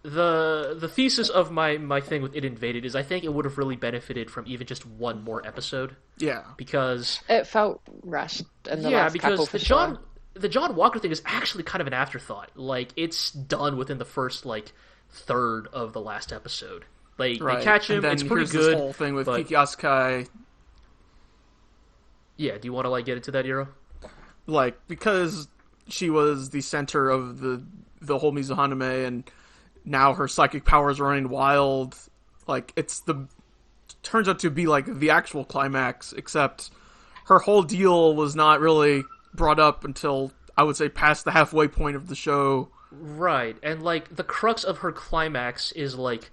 the thesis of my thing with It Invaded is I think it would have really benefited from even just one more episode. Yeah. Because it felt rushed in the last couple for sure. The John Walker thing is actually kind of an afterthought. Like, it's done within the first, like, third of the last episode. Like, they catch him, it's pretty good. This whole thing with Kiki Asukai. Yeah, do you want to, like, get into that, Hiro? Like, because she was the center of the whole Mizuhaname, and now her psychic powers are running wild. Like, turns out to be, like, the actual climax, except her whole deal was not really brought up until, I would say, past the halfway point of the show. Right, and, like, the crux of her climax is, like,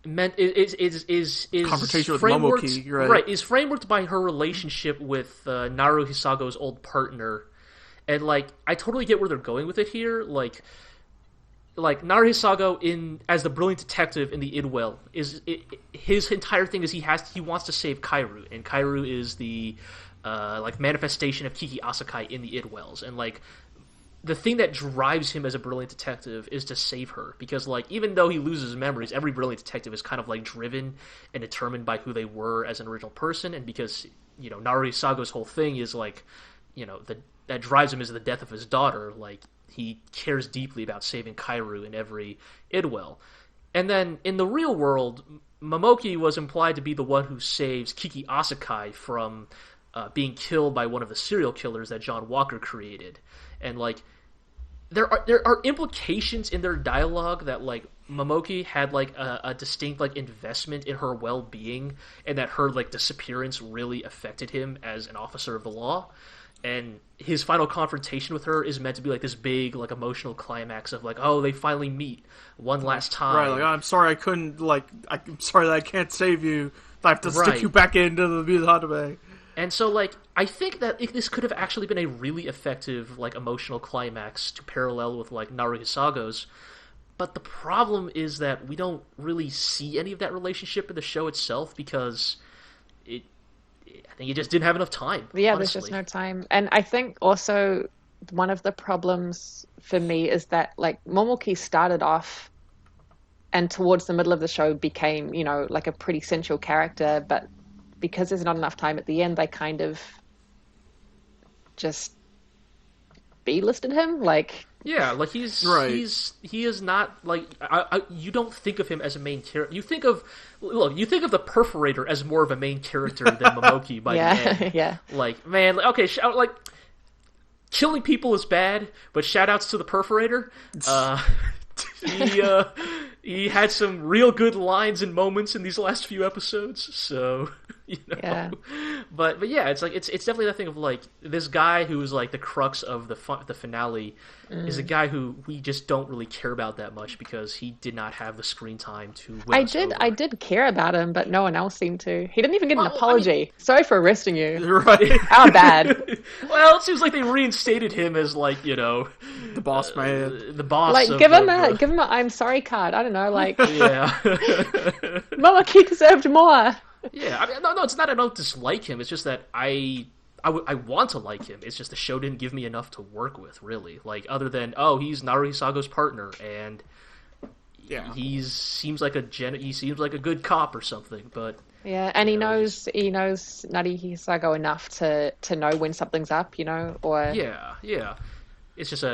is confrontation with Momoki, right? Right, is frameworked by her relationship with Naru Hisago's old partner. And, like, I totally get where they're going with it here. Like Naru Hisago as the brilliant detective in the Idwell his entire thing is he wants to save Kairu, and Kairu is the like manifestation of Kiki Asukai in the Idwells, and like the thing that drives him as a brilliant detective is to save her, because like even though he loses memories, every brilliant detective is kind of like driven and determined by who they were as an original person, and because Naru Hisago's whole thing is like that drives him is the death of his daughter. Like, he cares deeply about saving Kairu in every Idwell. And then in the real world, Momoki was implied to be the one who saves Kiki Asukai from being killed by one of the serial killers that John Walker created. And like there are implications in their dialogue that like Momoki had like a distinct like investment in her well-being, and that her like disappearance really affected him as an officer of the law. And his final confrontation with her is meant to be like this big like emotional climax of like, oh, they finally meet one last time. Right, like, I'm sorry I couldn't, like, I'm sorry that I can't save you. I have to stick you back into the Mizuhaname. And so, like, I think that this could have actually been a really effective, like, emotional climax to parallel with, like, Naru Hisago's. But the problem is that we don't really see any of that relationship in the show itself, because I think you just didn't have enough time. Yeah, honestly. There's just no time. And I think also one of the problems for me is that, like, Momoki started off and towards the middle of the show became, like a pretty central character, but because there's not enough time at the end, they kind of just B-listed him. Like, yeah, like he is not like you don't think of him as a main character. You think of the Perforator as more of a main character than Momoki by the end. Yeah. Like, man, okay, like killing people is bad, but shout outs to the Perforator. He had some real good lines and moments in these last few episodes, so Yeah. But yeah, it's like it's definitely that thing of like this guy who is like the crux of the finale is a guy who we just don't really care about that much, because he did not have the screen time to win us over. I did care about him, but no one else seemed to. He didn't even get an apology. Sorry for arresting you. Right. How bad. Well, it seems like they reinstated him as like the boss man, the boss. Like, give him a I'm sorry card. I don't know, like yeah. Momoki deserved more. Yeah, I mean, no, it's not I don't dislike him. It's just that I want to like him. It's just the show didn't give me enough to work with, really. Like, other than, oh, he's Naru Hisago's partner, and yeah, he seems like a good cop or something. But yeah, and he knows Naru Hisago enough to know when something's up, or yeah. It's just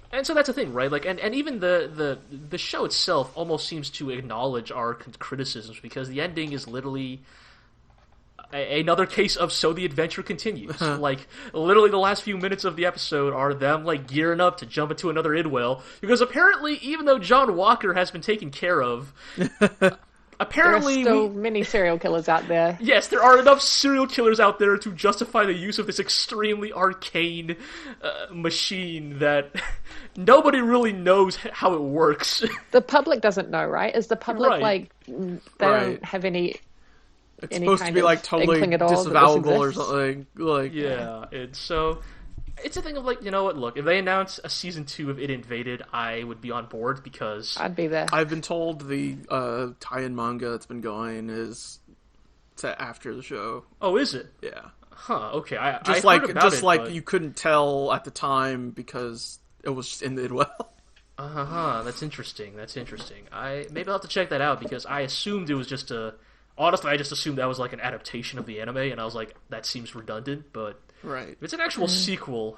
and so that's the thing, right? Like, and even the show itself almost seems to acknowledge our criticisms, because the ending is literally another case of so the adventure continues. Like, literally the last few minutes of the episode are them like gearing up to jump into another Idwell, because apparently, even though John Walker has been taken care of, apparently there are still many serial killers out there. Yes, there are enough serial killers out there to justify the use of this extremely arcane machine that nobody really knows how it works. The public doesn't know, right? Is the public Right. like they don't have any? It's any supposed to kind be of like totally inkling at all that this disavowable or exists? something. Like, Yeah, it's so. It's a thing of like, you know what? Look, if they announce a season 2 of It Invaded, I would be on board, because I'd be there. I've been told the tie-in manga that's been going is to after the show. Oh, is it? Yeah, Huh? Okay, I just heard about it, like but- you couldn't tell at the time because it was just in the Idwell. That's interesting. Maybe I'll have to check that out because I assumed it was just honestly, I just assumed that was like an adaptation of the anime, and I was like, that seems redundant. But Right. if it's an actual sequel,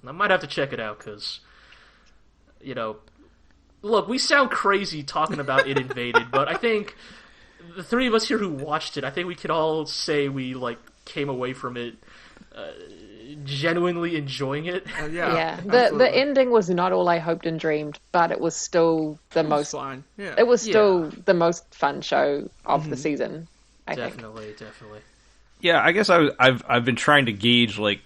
I might have to check it out because, look, we sound crazy talking about It Invaded, but I think the three of us here who watched it, I think we could all say we like came away from it genuinely enjoying it. Yeah. The ending was not all I hoped and dreamed, but it was still the most fine. Yeah. It was still the most fun show of the season. I think. Definitely. Yeah, I guess I've been trying to gauge, like,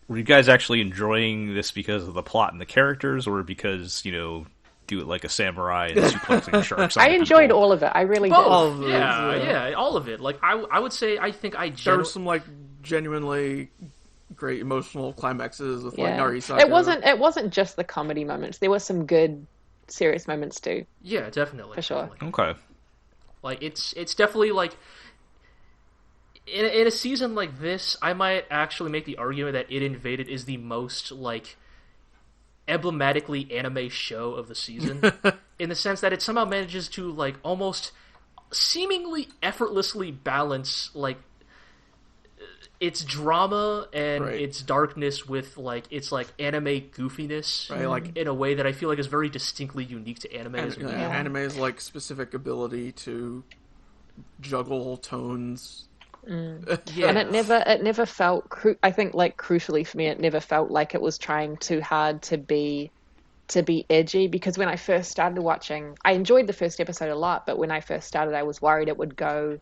were you guys actually enjoying this because of the plot and the characters, or because, do it like a samurai and suplexing sharks on I enjoyed people? all of it. I really did. Both. Yeah, all of it. Like, I would say I think There were some like genuinely great emotional climaxes with like Narisaka. It wasn't just the comedy moments. There were some good serious moments too. Yeah, definitely. For sure. Definitely. Okay. Like, it's definitely like in a season like this, I might actually make the argument that It Invaded is the most like emblematically anime show of the season, in the sense that it somehow manages to like almost seemingly effortlessly balance like its drama and its darkness with like its like anime goofiness, right? Like in a way that I feel like is very distinctly unique to anime. Anime's like specific ability to juggle tones. Yeah. And it never felt. I think, like, crucially for me, it never felt like it was trying too hard to be edgy. Because when I first started watching, I enjoyed the first episode a lot, but when I first started, I was worried it would go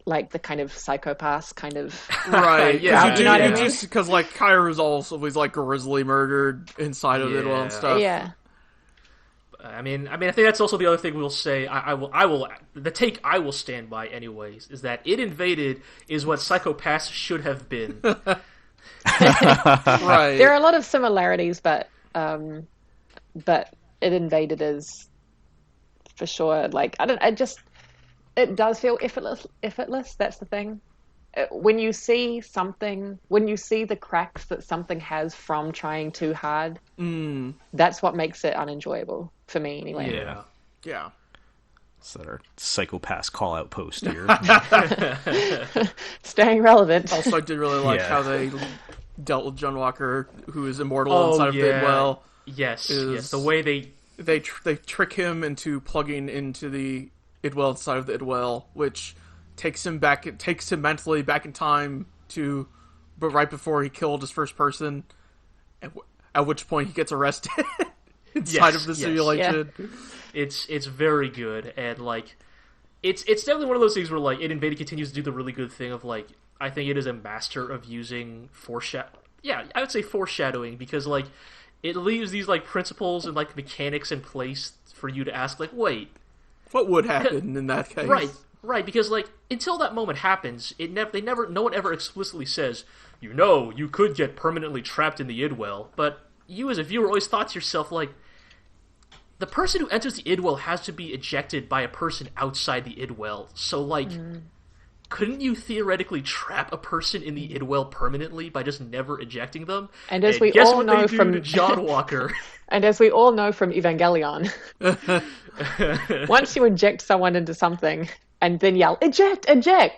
like the kind of psychopath kind of right. Yeah, you know what I mean? Just because like Kairu's always like grisly murdered inside of it and stuff. Yeah. I mean, I think that's also the other thing we'll say. I will. The take I will stand by, anyways, is that It Invaded is what Psycho-Pass should have been. Right. There are a lot of similarities, but It Invaded is for sure. Like, it does feel effortless. That's the thing. When you see the cracks that something has from trying too hard, that's what makes it unenjoyable for me, anyway. Yeah. So our Psycho-Pass call-out post here. Staying relevant. Also, I did really like how they dealt with John Walker, who is immortal inside of the Idwell. Yes. The way they trick him into plugging into the Idwell inside of the Idwell, which takes him mentally back in time but right before he killed his first person, at which point he gets arrested inside of the simulation. Yeah. It's very good, and like it's definitely one of those things where like It Invaded continues to do the really good thing of like, I think it is a master of using I would say foreshadowing, because like it leaves these like principles and like mechanics in place for you to ask like, wait, what would happen in that case? Right, because like until that moment happens, no one ever explicitly says, you could get permanently trapped in the Idwell, but you as a viewer always thought to yourself like, the person who enters the Idwell has to be ejected by a person outside the Idwell, so like, couldn't you theoretically trap a person in the Idwell permanently by just never ejecting them? And as we all know from John Walker, and as we all know from Evangelion, once you inject someone into something and then yell, eject,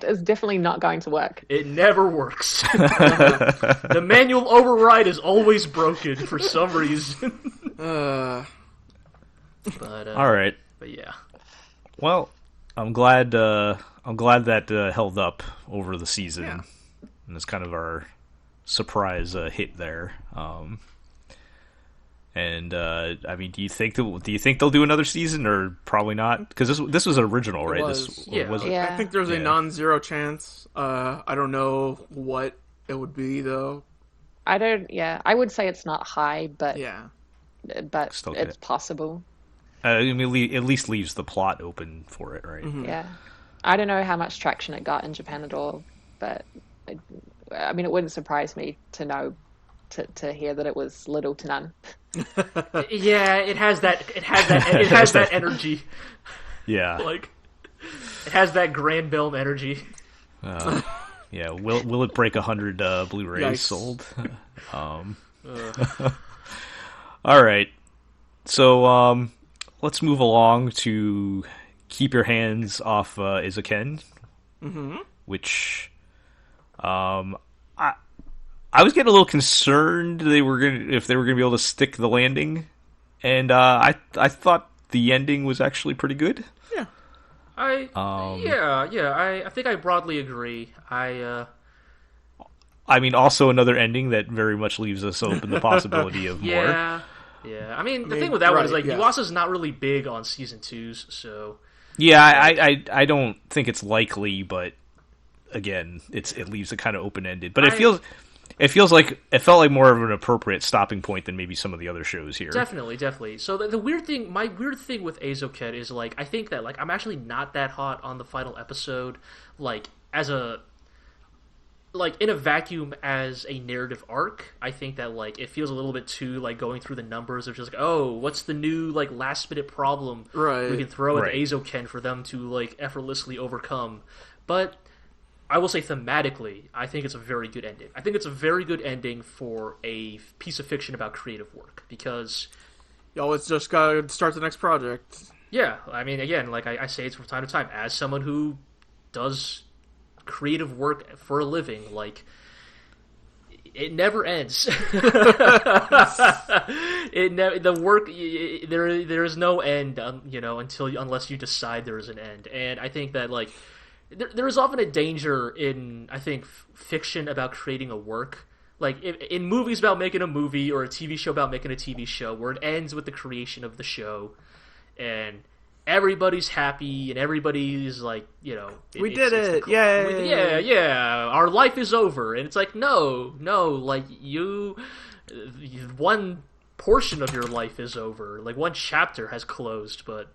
is definitely not going to work. It never works. The manual override is always broken for some reason. All right. But yeah. Well, I'm glad that held up over the season. Yeah. And it's kind of our surprise hit there. I mean, do you think they'll do another season, or probably not? Because this was original, right? I think there's a non-zero chance. I don't know what it would be though. I would say it's not high, but Still it's possible. I mean, at least leaves the plot open for it, right? Mm-hmm. Yeah. I don't know how much traction it got in Japan at all, but I mean, it wouldn't surprise me to hear that it was little to none. Yeah, it has that energy. Yeah. Like, it has that Grand Belm energy. Yeah. Will it break 100 Blu-rays sold? All right. So let's move along to keep your hands off Eizouken, which I was getting a little concerned if they were gonna be able to stick the landing, and I thought the ending was actually pretty good. Yeah. I think I broadly agree. I mean, also another ending that very much leaves us open the possibility of more. Yeah. I mean, the thing with that one is Yuasa's not really big on season 2s, so yeah, I don't think it's likely, but again, it leaves it kind of open ended. But it felt like more of an appropriate stopping point than maybe some of the other shows here. Definitely. So the weird thing, my weird thing with Eizouken is I think that I'm actually not that hot on the final episode, in a vacuum as a narrative arc. I think that it feels a little bit too going through the numbers of just what's the new last minute problem we can throw at Eizouken for them to effortlessly overcome. But I will say thematically, I think it's a very good ending. I think it's a very good ending for a piece of fiction about creative work, because you always just gotta start the next project. Yeah, I mean, again, I say it from time to time, as someone who does creative work for a living, it never ends. The work, there is no end, unless you decide there is an end. And I think that there is often a danger in, I think, fiction about creating a work. In movies about making a movie, or a TV show about making a TV show, where it ends with the creation of the show, and everybody's happy, and everybody's we did it! Yay! Yeah, our life is over. And it's no, one portion of your life is over. One chapter has closed, but,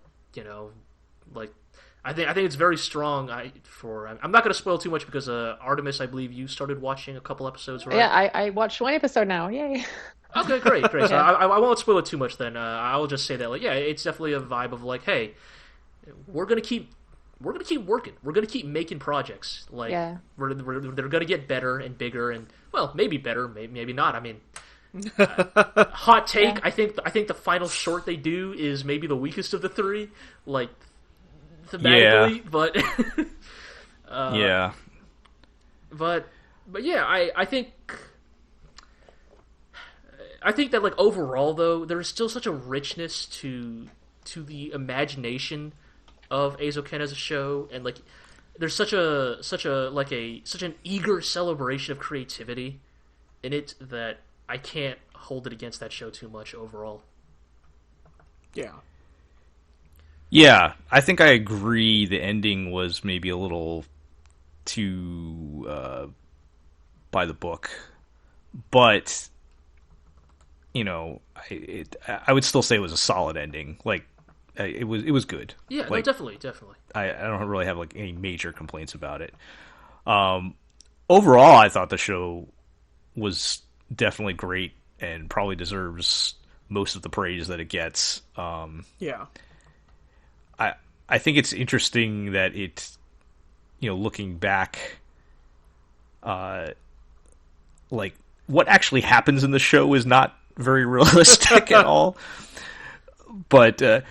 I think it's very strong. I'm not going to spoil too much, because Artemis, I believe you started watching a couple episodes, right? Yeah, I watched one episode now. Yay! Okay, great. So I won't spoil it too much. Then I will just say that it's definitely a vibe of hey, we're gonna keep working. We're gonna keep making projects. They're gonna get better and bigger, and maybe better, maybe not. I mean. Hot take. Yeah. I think the final short they do is maybe the weakest of the three. Thematically, but yeah. But yeah, I think that overall though, there is still such a richness to the imagination of Eizouken as a show, and there's such an eager celebration of creativity in it that I can't hold it against that show too much overall. Yeah. Yeah, I think I agree. The ending was maybe a little too by the book, but I would still say it was a solid ending. It was good. Yeah, no, definitely. I don't really have any major complaints about it. Overall, I thought the show was definitely great and probably deserves most of the praise that it gets. Yeah. I think it's interesting that it, looking back, what actually happens in the show is not very realistic at all. But I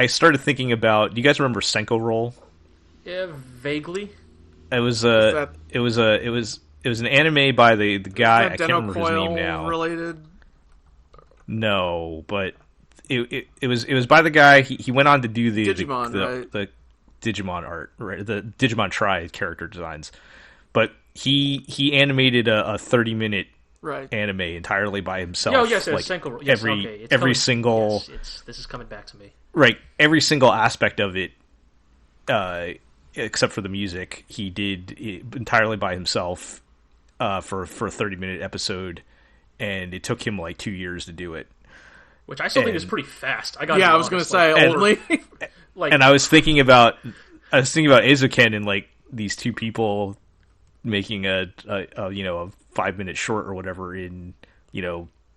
started thinking about. Do you guys remember Senko Roll? Yeah, vaguely. It was an anime by the guy. I can't remember his name now. Related? No, but. It was by the guy. He went on to do the Digimon art, right? The Digimon Tri character designs, but he animated a 30-minute anime entirely by himself. Oh yes, every single. Yes, this is coming back to me. Right, every single aspect of it, except for the music, he did it entirely by himself for a 30-minute episode, and it took him 2 years to do it. Which I still think is pretty fast. I was going to say only. And I was thinking about Eizouken and these two people making a 5-minute short or whatever in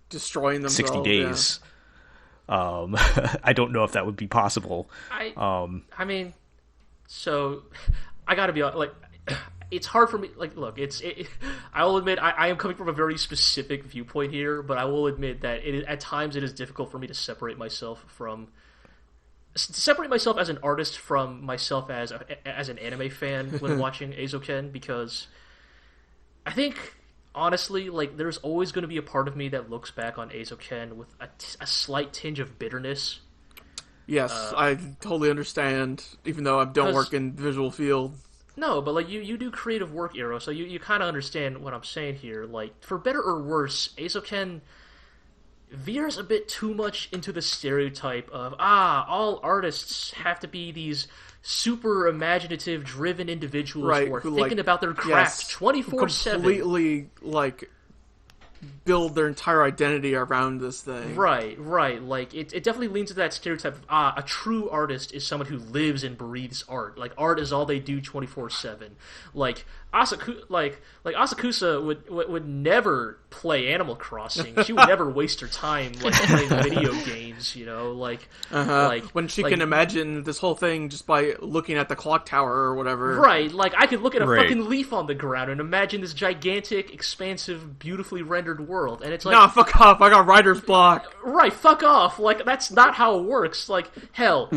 destroying themselves 60 days. Yeah. I don't know if that would be possible. I mean, so I got to be it's hard for me. Like, look, I will admit I am coming from a very specific viewpoint here, but I will admit that at times it is difficult for me to separate myself as an artist from myself as an anime fan when watching Eizouken, because I think honestly, like, there's always going to be a part of me that looks back on Eizouken with a slight tinge of bitterness. Yes, I totally understand, even though I don't work in the visual field. No, but, like, you do creative work, Eero, so you kind of understand what I'm saying here. Like, for better or worse, Eizouken veers a bit too much into the stereotype of, all artists have to be these super imaginative, driven individuals who are thinking about their craft 24/7. Completely, like, build their entire identity around this thing. Right. Like, it definitely leans to that stereotype of, a true artist is someone who lives and breathes art. Like, art is all they do 24/7. Like, Asakusa would never play Animal Crossing. She would never waste her time, like, playing video games, you know? Like, when she can imagine this whole thing just by looking at the clock tower or whatever. Right, like, I could look at a fucking leaf on the ground and imagine this gigantic, expansive, beautifully rendered world, and it's like... Nah, fuck off, I got writer's block. Right, fuck off. Like, that's not how it works. Like, hell,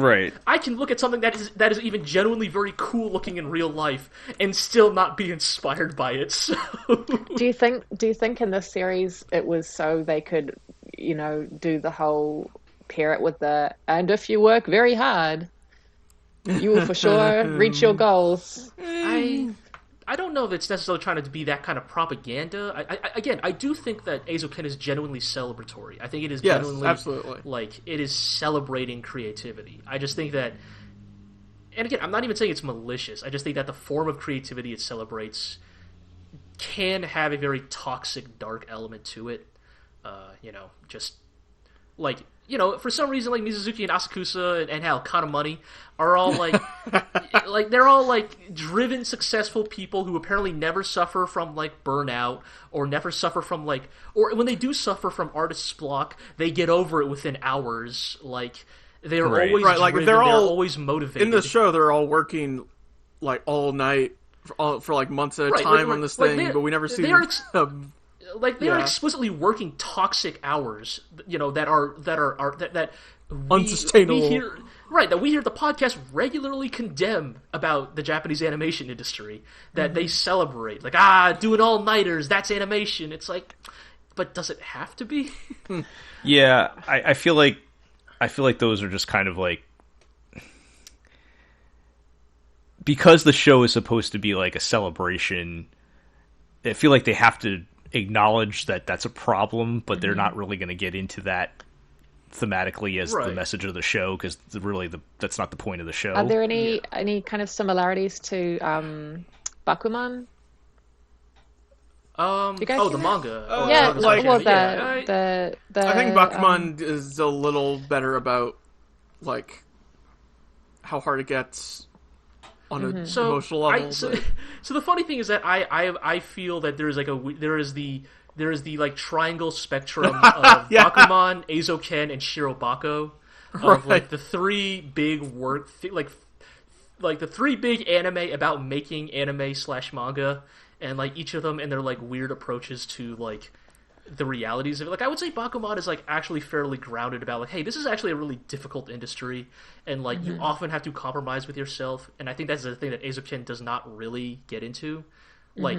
I can look at something that is even genuinely very cool looking in real life and still not be inspired by it. So Do you think in this series it was so they could, you know, do the whole pair it with the "and if you work very hard, you will for sure reach your goals"? I don't know if it's necessarily trying to be that kind of propaganda. I do think that Eizouken is genuinely celebratory. I think it is genuinely, absolutely, like, it is celebrating creativity. I just think that, and again, I'm not even saying it's malicious. I just think that the form of creativity it celebrates can have a very toxic, dark element to it. You know, just like, you know, for some reason, like, Mizuzuki and Asakusa and hell, Kanamani are all like, like, they're all like driven, successful people who apparently never suffer from, like, burnout or never suffer from, like, or when they do suffer from artist's block, they get over it within hours. Like, they're always driven, like, they're always motivated. In the show, they're all working, like, all night for like months at a time on this thing, but we never see them. Like, they are explicitly working toxic hours, you know, that unsustainable. That we hear the podcast regularly condemn about the Japanese animation industry, that they celebrate. Like, doing all-nighters, that's animation. It's like, but does it have to be? Yeah, I feel like those are just kind of like, because the show is supposed to be like a celebration, I feel like they have to acknowledge that that's a problem, but they're not really going to get into that thematically as the message of the show, because really that's not the point of the show. Are there any kind of similarities to Bakuman? The manga. I think Bakuman is a little better about, like, how hard it gets on an emotional level. So the funny thing is that I feel that there is the like triangle spectrum of Bakuman, Eizouken, and Shirobako, of like the three big like the three big anime about making anime / manga, and like each of them and their like weird approaches to like the realities of it. Like, I would say Bakuman is like actually fairly grounded about like, hey, this is actually a really difficult industry, and like you often have to compromise with yourself, and I think that's the thing that Eizouken does not really get into. Like,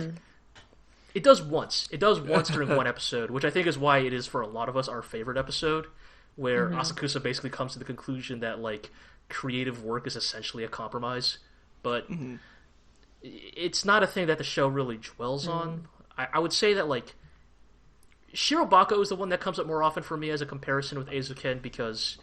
it does once during one episode, which I think is why it is for a lot of us our favorite episode, where Asakusa basically comes to the conclusion that like creative work is essentially a compromise, but it's not a thing that the show really dwells on. I would say that like Shirobako is the one that comes up more often for me as a comparison with Eizouken, because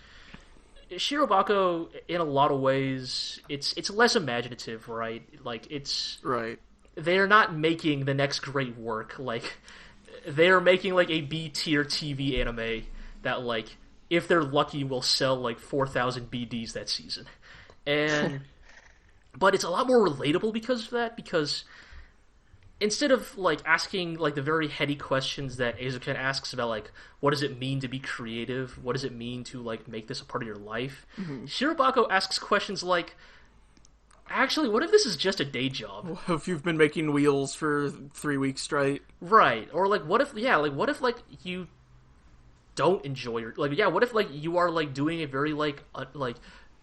Shirobako, in a lot of ways, it's less imaginative, right? Like, it's... Right. They're not making the next great work. Like, they're making, like, a B-tier TV anime that, like, if they're lucky, will sell, like, 4,000 BDs that season. And... but it's a lot more relatable because of that, because... instead of, like, asking, like, the very heady questions that Eizouken asks about, like, what does it mean to be creative? What does it mean to, like, make this a part of your life? Shirobako asks questions like, actually, what if this is just a day job? If you've been making wheels for 3 weeks straight, Right? Or like, what if you don't enjoy your what if like you are like doing a very like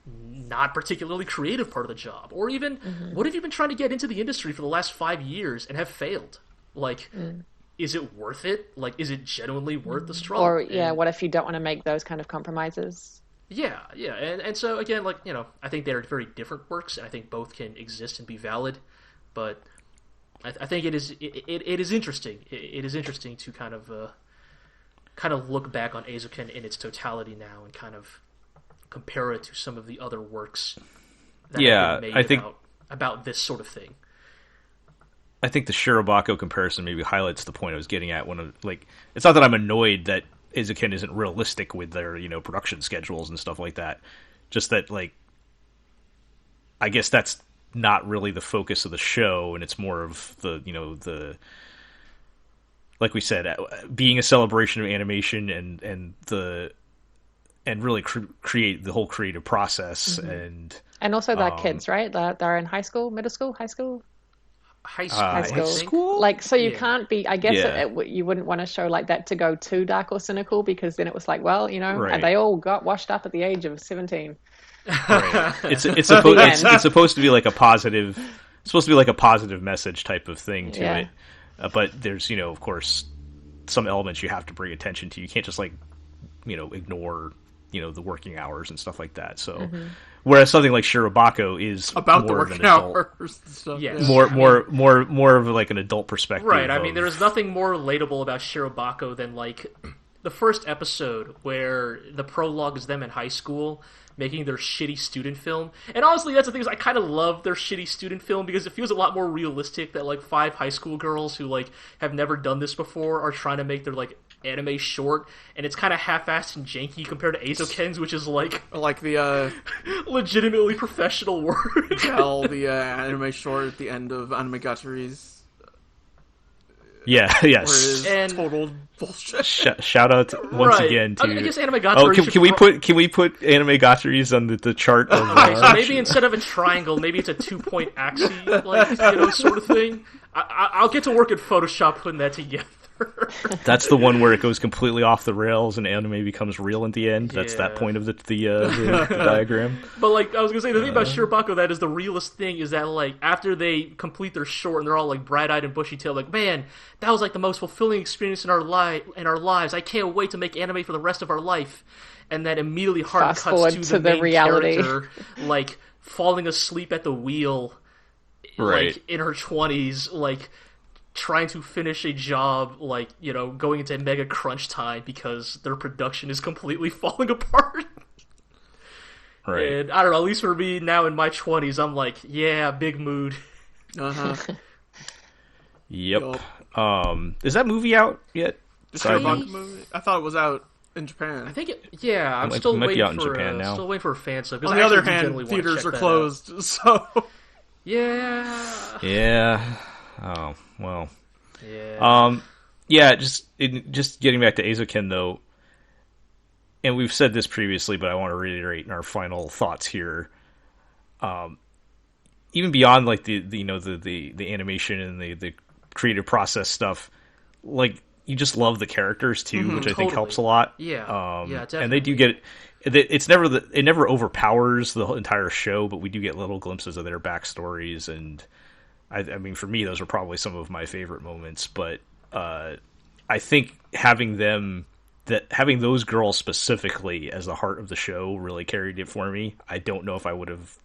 not particularly creative part of the job, or even what if you've been trying to get into the industry for the last 5 years and have failed? Like, is it worth it? Like, is it genuinely worth the struggle? Or what if you don't want to make those kind of compromises? Yeah, and so again, like, I think they're very different works, and I think both can exist and be valid, but I think it is interesting. It is interesting to kind of look back on Eizouken in its totality now and kind of compare it to some of the other works that have been made about this sort of thing. I think the Shirobako comparison maybe highlights the point I was getting at when, like, it's not that I'm annoyed that Eizouken isn't realistic with their, production schedules and stuff like that. Just that, like, I guess that's not really the focus of the show, and it's more of the like we said, being a celebration of animation and really create the whole creative process. And also they're kids, right? They're in high school, middle school, high school. High school. Like, so you can't be, I guess you wouldn't want to show like that to go too dark or cynical, because then it was like, well, right. And they all got washed up at the age of 17. Right. It's supposed to be like a positive, message type of thing to it. But there's, of course, some elements you have to bring attention to. You can't just like, ignore, the working hours and stuff like that. So, whereas something like Shirobako is about more the of an working adult, hours and stuff. Yes. more of like an adult perspective. Right. I mean, there is nothing more relatable about Shirobako than like the first episode where the prologue is them in high school making their shitty student film. And honestly, that's the thing, is I kind of love their shitty student film because it feels a lot more realistic that like 5 high school girls who like have never done this before are trying to make their like anime short, and it's kind of half-assed and janky compared to Eizouken's, which is like the legitimately professional work. the anime short at the end of Animegatory's. Yeah, yes. And total bullshit. Shout out once again to. I guess Animegatory. Can we put Animegatory's on the chart? Of so maybe instead of a triangle, maybe it's a 2-point axis, like sort of thing. I'll get to work in Photoshop putting that together. That's the one where it goes completely off the rails and anime becomes real at the end. That's that point of the diagram. But like I was gonna say, the thing about Shirobako that is the realest thing is that like after they complete their short and they're all like bright-eyed and bushy-tailed, like, man, that was like the most fulfilling experience in our lives. I can't wait to make anime for the rest of our life. And then immediately hard cuts to the main reality. Character, like falling asleep at the wheel, right, like in her 20s, like trying to finish a job, like, going into mega crunch time because their production is completely falling apart. Right. And I don't know, at least for me now in my 20s, I'm like, yeah, big mood. Yep. Is that movie out yet? The Shirobako movie? I thought it was out in Japan. I think I'm still waiting for still waiting for a fan sub. On the other hand, theaters are closed, so yeah. Oh, well. Yeah. Just getting back to Eizouken, though, and we've said this previously, but I want to reiterate in our final thoughts here. Even beyond like the animation and the creative process stuff, like, you just love the characters too, which I think helps a lot. Yeah, definitely. And they do get it never overpowers the entire show, but we do get little glimpses of their backstories, and I mean, for me, those are probably some of my favorite moments. But I think having those girls specifically as the heart of the show really carried it for me. I don't know if I would have.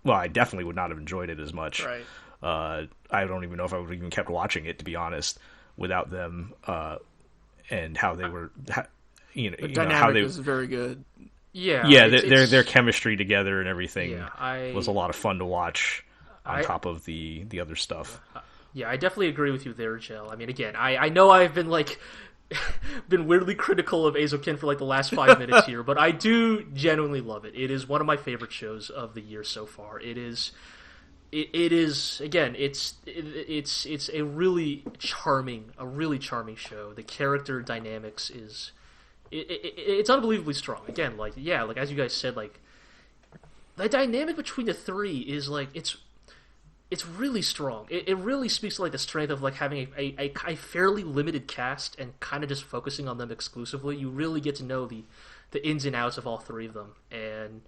Well, I definitely would not have enjoyed it as much. Right. I don't even know if I would have even kept watching it, to be honest, without them, and how they were. The dynamic is very good. Yeah. Their chemistry together and everything was a lot of fun to watch. On top of the other stuff. Yeah, I definitely agree with you there, Jill. I mean, again, I know I've been like been weirdly critical of Eizouken for like the last 5 minutes here, but I do genuinely love it. It is one of my favorite shows of the year so far. It is again, it's a really charming show. The character dynamics is it's unbelievably strong. Again, like as you guys said, like the dynamic between the three is like it's really strong. It really speaks to like the strength of like having a fairly limited cast and kind of just focusing on them exclusively. You really get to know the ins and outs of all three of them, and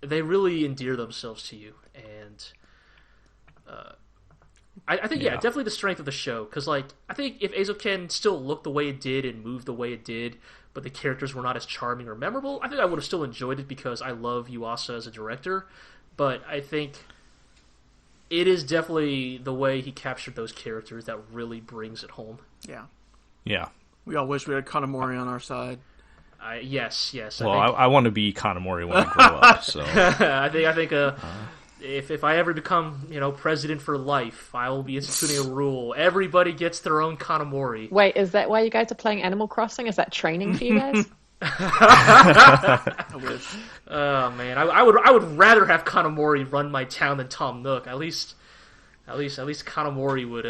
they really endear themselves to you. And I think definitely the strength of the show, because like I think if Eizouken still looked the way it did and moved the way it did, but the characters were not as charming or memorable, I think I would have still enjoyed it because I love Yuasa as a director. But I think it is definitely the way he captured those characters that really brings it home. Yeah. Yeah. We all wish we had Kanamori on our side. Yes. Well, I want to be Kanamori when I grow up. So I think if I ever become president for life, I will be instituting a rule: everybody gets their own Kanamori. Wait, is that why you guys are playing Animal Crossing? Is that training for you guys? I wish. Oh man, I would rather have Kanamori run my town than Tom Nook. At least Kanamori would.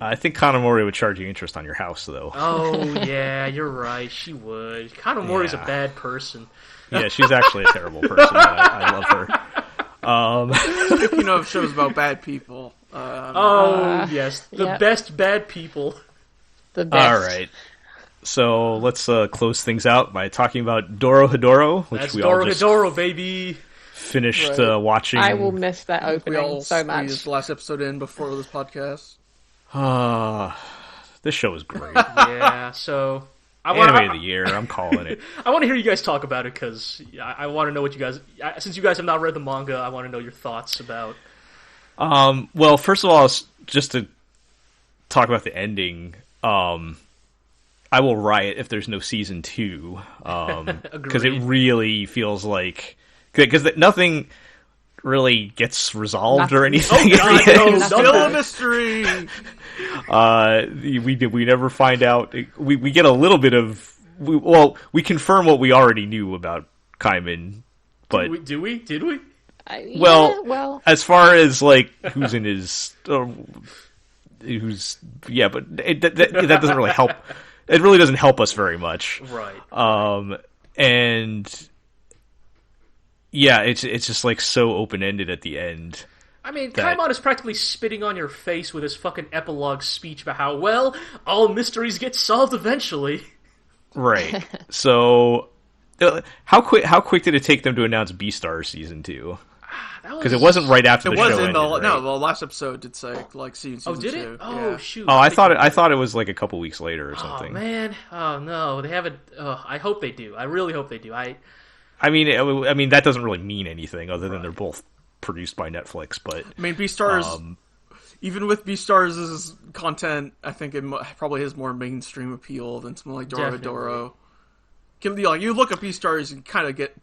I think Kanamori would charge you interest on your house, though. Oh yeah, you're right. She would. Kanamori's a bad person. Yeah, she's actually a terrible person. But I love her. Speaking of shows about bad people. Yes, the best bad people. The best. All right. So let's close things out by talking about Dorohedoro, which That's we all just Dorohedoro, baby. finished watching. I will miss that We opening all so much. squeezed the last episode in before this podcast. This show is great. Yeah, so Anime of the year, I'm calling it. I want to hear you guys talk about it because I want to know what you guys. Since you guys have not read the manga, I want to know your thoughts about. Well, first of all, just to talk about the ending. I will riot if there's no season 2, because it really feels like because nothing really gets resolved or anything. Oh God, no, Still a mystery. We never find out. We get a little bit of we confirm what we already knew about Kaiman, but did we? Well, as far as like who's in his but that doesn't really help. It really doesn't help us very much, right? And yeah, it's just like so open ended at the end. I mean, Kaimon is practically spitting on your face with his fucking epilogue speech about how all mysteries get solved eventually. Right. So, how quick did it take them to announce Beastars season 2? Because it wasn't right after the show ended, right? No, the last episode did say like season 2. Oh, did it? Oh, shoot. Oh, I thought it was like a couple weeks later or something. Oh man. Oh no, they haven't. I hope they do. I really hope they do. I mean that doesn't really mean anything other than they're both produced by Netflix. But I mean, Beastars, even with Beastars' content, I think it probably has more mainstream appeal than something like Dorohedoro. You look at Beastars and kind of get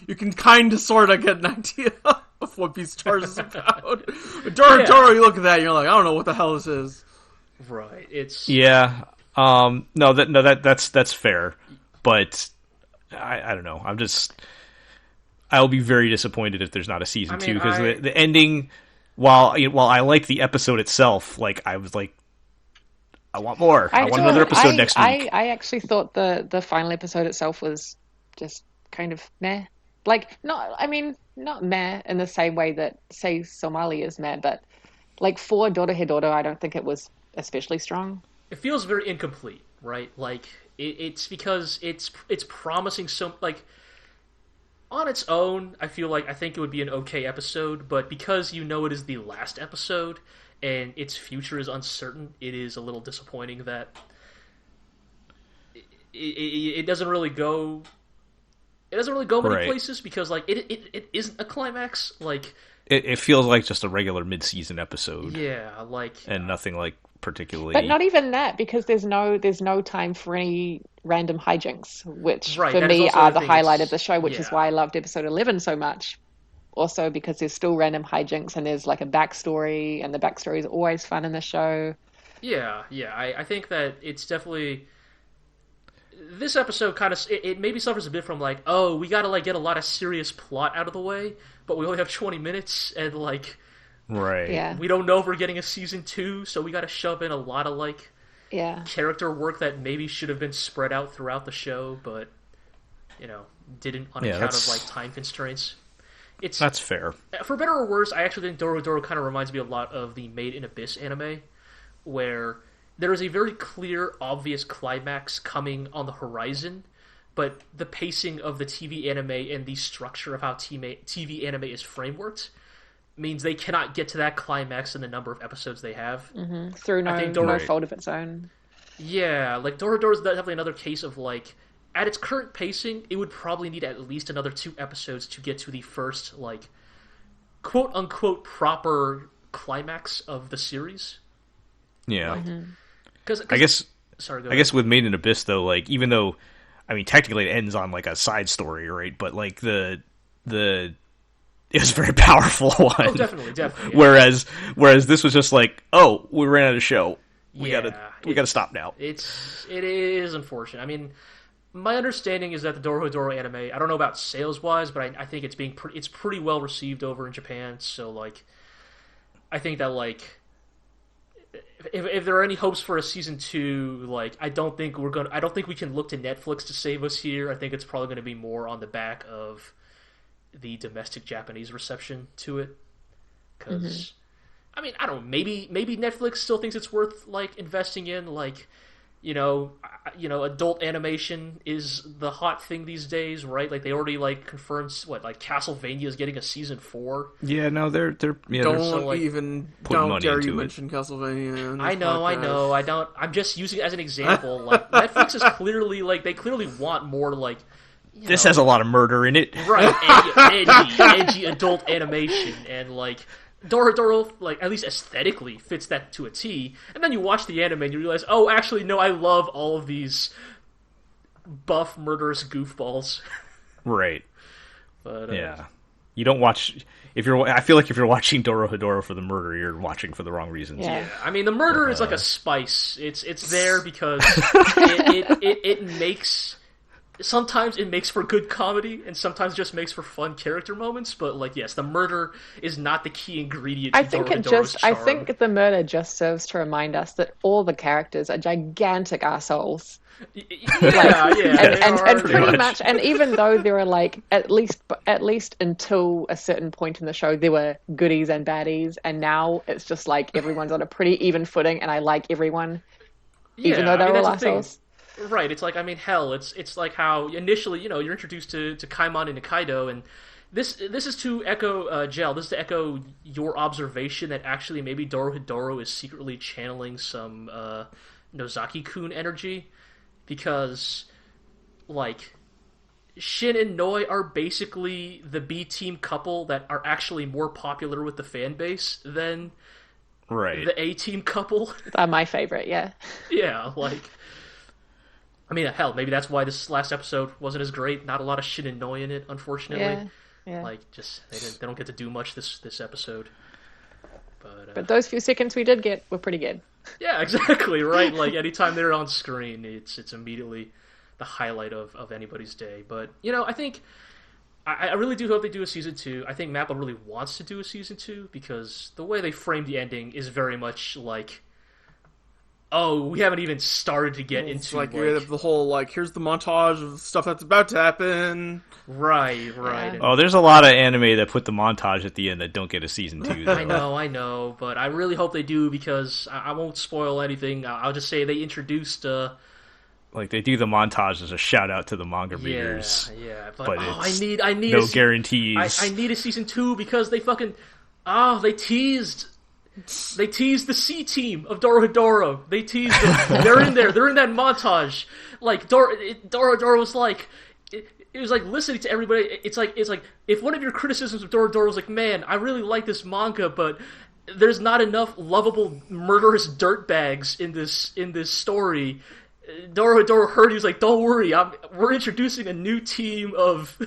you can kind of sort of get an idea of what Beastars is about. But Dorohedoro, you look at that and you're like, I don't know what the hell this is. Right. It's that's fair, but I don't know. I'll be very disappointed if there's not a season 2 because the ending. While I like the episode itself, like I was like, I want more. I want another episode next week. I actually thought the final episode itself was just kind of meh. Like not meh in the same way that say Somali is meh, but like for Dorohedoro, I don't think it was especially strong. It feels very incomplete, right? Like it's because it's promising so like. On its own, I think it would be an okay episode, but because it is the last episode and its future is uncertain, it is a little disappointing that it doesn't really go. It doesn't really go many places because like it isn't a climax. Like it feels like just a regular mid-season episode. Yeah, and nothing like particularly. But not even that, because there's no time for any random hijinks, which for that me is are the highlight of the show, which is why I loved episode 11 so much. Also because there's still random hijinks and there's like a backstory, and the backstory is always fun in the show. Yeah. I think that it's definitely. This episode kind of it maybe suffers a bit from like, oh, we gotta like get a lot of serious plot out of the way, but we only have 20 minutes and like. Right. Yeah. We don't know if we're getting a season 2, so we got to shove in a lot of like character work that maybe should have been spread out throughout the show. But didn't on account of like time constraints. That's fair. For better or worse, I actually think Dorohedoro kind of reminds me a lot of the Made in Abyss anime, where there is a very clear, obvious climax coming on the horizon, but the pacing of the TV anime and the structure of how TV anime is frameworked means they cannot get to that climax in the number of episodes they have. Mm-hmm. Through no fault of its own. Yeah, like Dorohedoro is definitely another case of like, at its current pacing, it would probably need at least another 2 episodes to get to the first, like, quote-unquote proper climax of the series. Yeah. Cause, I guess sorry, I guess with Made in Abyss, though, like, even though, I mean, technically it ends on, like, a side story, right? But, like, it was a very powerful one. Oh, definitely. Yeah. Whereas this was just like, oh, we ran out of show. We gotta stop now. It is unfortunate. I mean, my understanding is that the Dorohedoro anime, I don't know about sales-wise, but I think it's pretty well received over in Japan, so, like, I think that, like, if there are any hopes for a season 2, like, I don't think we can look to Netflix to save us here. I think it's probably going to be more on the back of the domestic Japanese reception to it. Because, I mean, I don't know, maybe Netflix still thinks it's worth, like, investing in, like, adult animation is the hot thing these days, right? Like, they already, like, confirmed, Castlevania is getting a season 4. Yeah, no, they're don't dare you mention Castlevania. I know. I'm just using it as an example. Like, Netflix is clearly, like, they clearly want more, like, this has a lot of murder in it. Right, edgy adult animation, and, like, Dorohedoro, like, at least aesthetically, fits that to a T. And then you watch the anime and you realize, oh, actually, no, I love all of these buff, murderous goofballs. Right. But, yeah. You don't watch... I feel like if you're watching Dorohedoro for the murder, you're watching for the wrong reasons. Yeah. I mean, the murder is like a spice. It's there because it makes... Sometimes it makes for good comedy, and sometimes just makes for fun character moments. But, like, yes, the murder is not the key ingredient. I think the murder just serves to remind us that all the characters are gigantic assholes. And pretty much. And even though there are, like, at least until a certain point in the show, there were goodies and baddies, and now it's just like everyone's on a pretty even footing, and I like everyone, even though they're all assholes. Right, it's like, I mean, hell, it's like how initially, you're introduced to Kaimon and Nikaido, and this is to echo, Gel, this is to echo your observation that actually maybe Dorohedoro is secretly channeling some Nozaki-kun energy, because, like, Shin and Noi are basically the B-team couple that are actually more popular with the fan base than the A-team couple. They're my favorite, yeah. Yeah, like... I mean, hell, maybe that's why this last episode wasn't as great. Not a lot of Shin and Noi in it, unfortunately. Yeah. Like, just they don't get to do much this episode. But those few seconds we did get were pretty good. Yeah, exactly, right? Like, anytime they're on screen, it's immediately the highlight of anybody's day. But, I think... I really do hope they do a season 2. I think Mappa really wants to do a season 2, because the way they framed the ending is very much like... Oh, we haven't even started to get into, like the whole, like, here's the montage of stuff that's about to happen. Right. Yeah. Oh, there's a lot of anime that put the montage at the end that don't get a season 2, though. I know, but I really hope they do, because I won't spoil anything. I'll just say they introduced... like, they do the montage as a shout-out to the manga readers. Yeah, but I it's need no guarantees. I need a season 2, because they fucking... they teased... They teased the C team of Dorohedoro. They teased them. They're in there. They're in that montage. Like, Dorohedoro was like... It was like listening to everybody. It's like if one of your criticisms of Dorohedoro was like, man, I really like this manga, but there's not enough lovable murderous dirtbags in this story. Dorohedoro heard. He was like, don't worry, we're introducing a new team of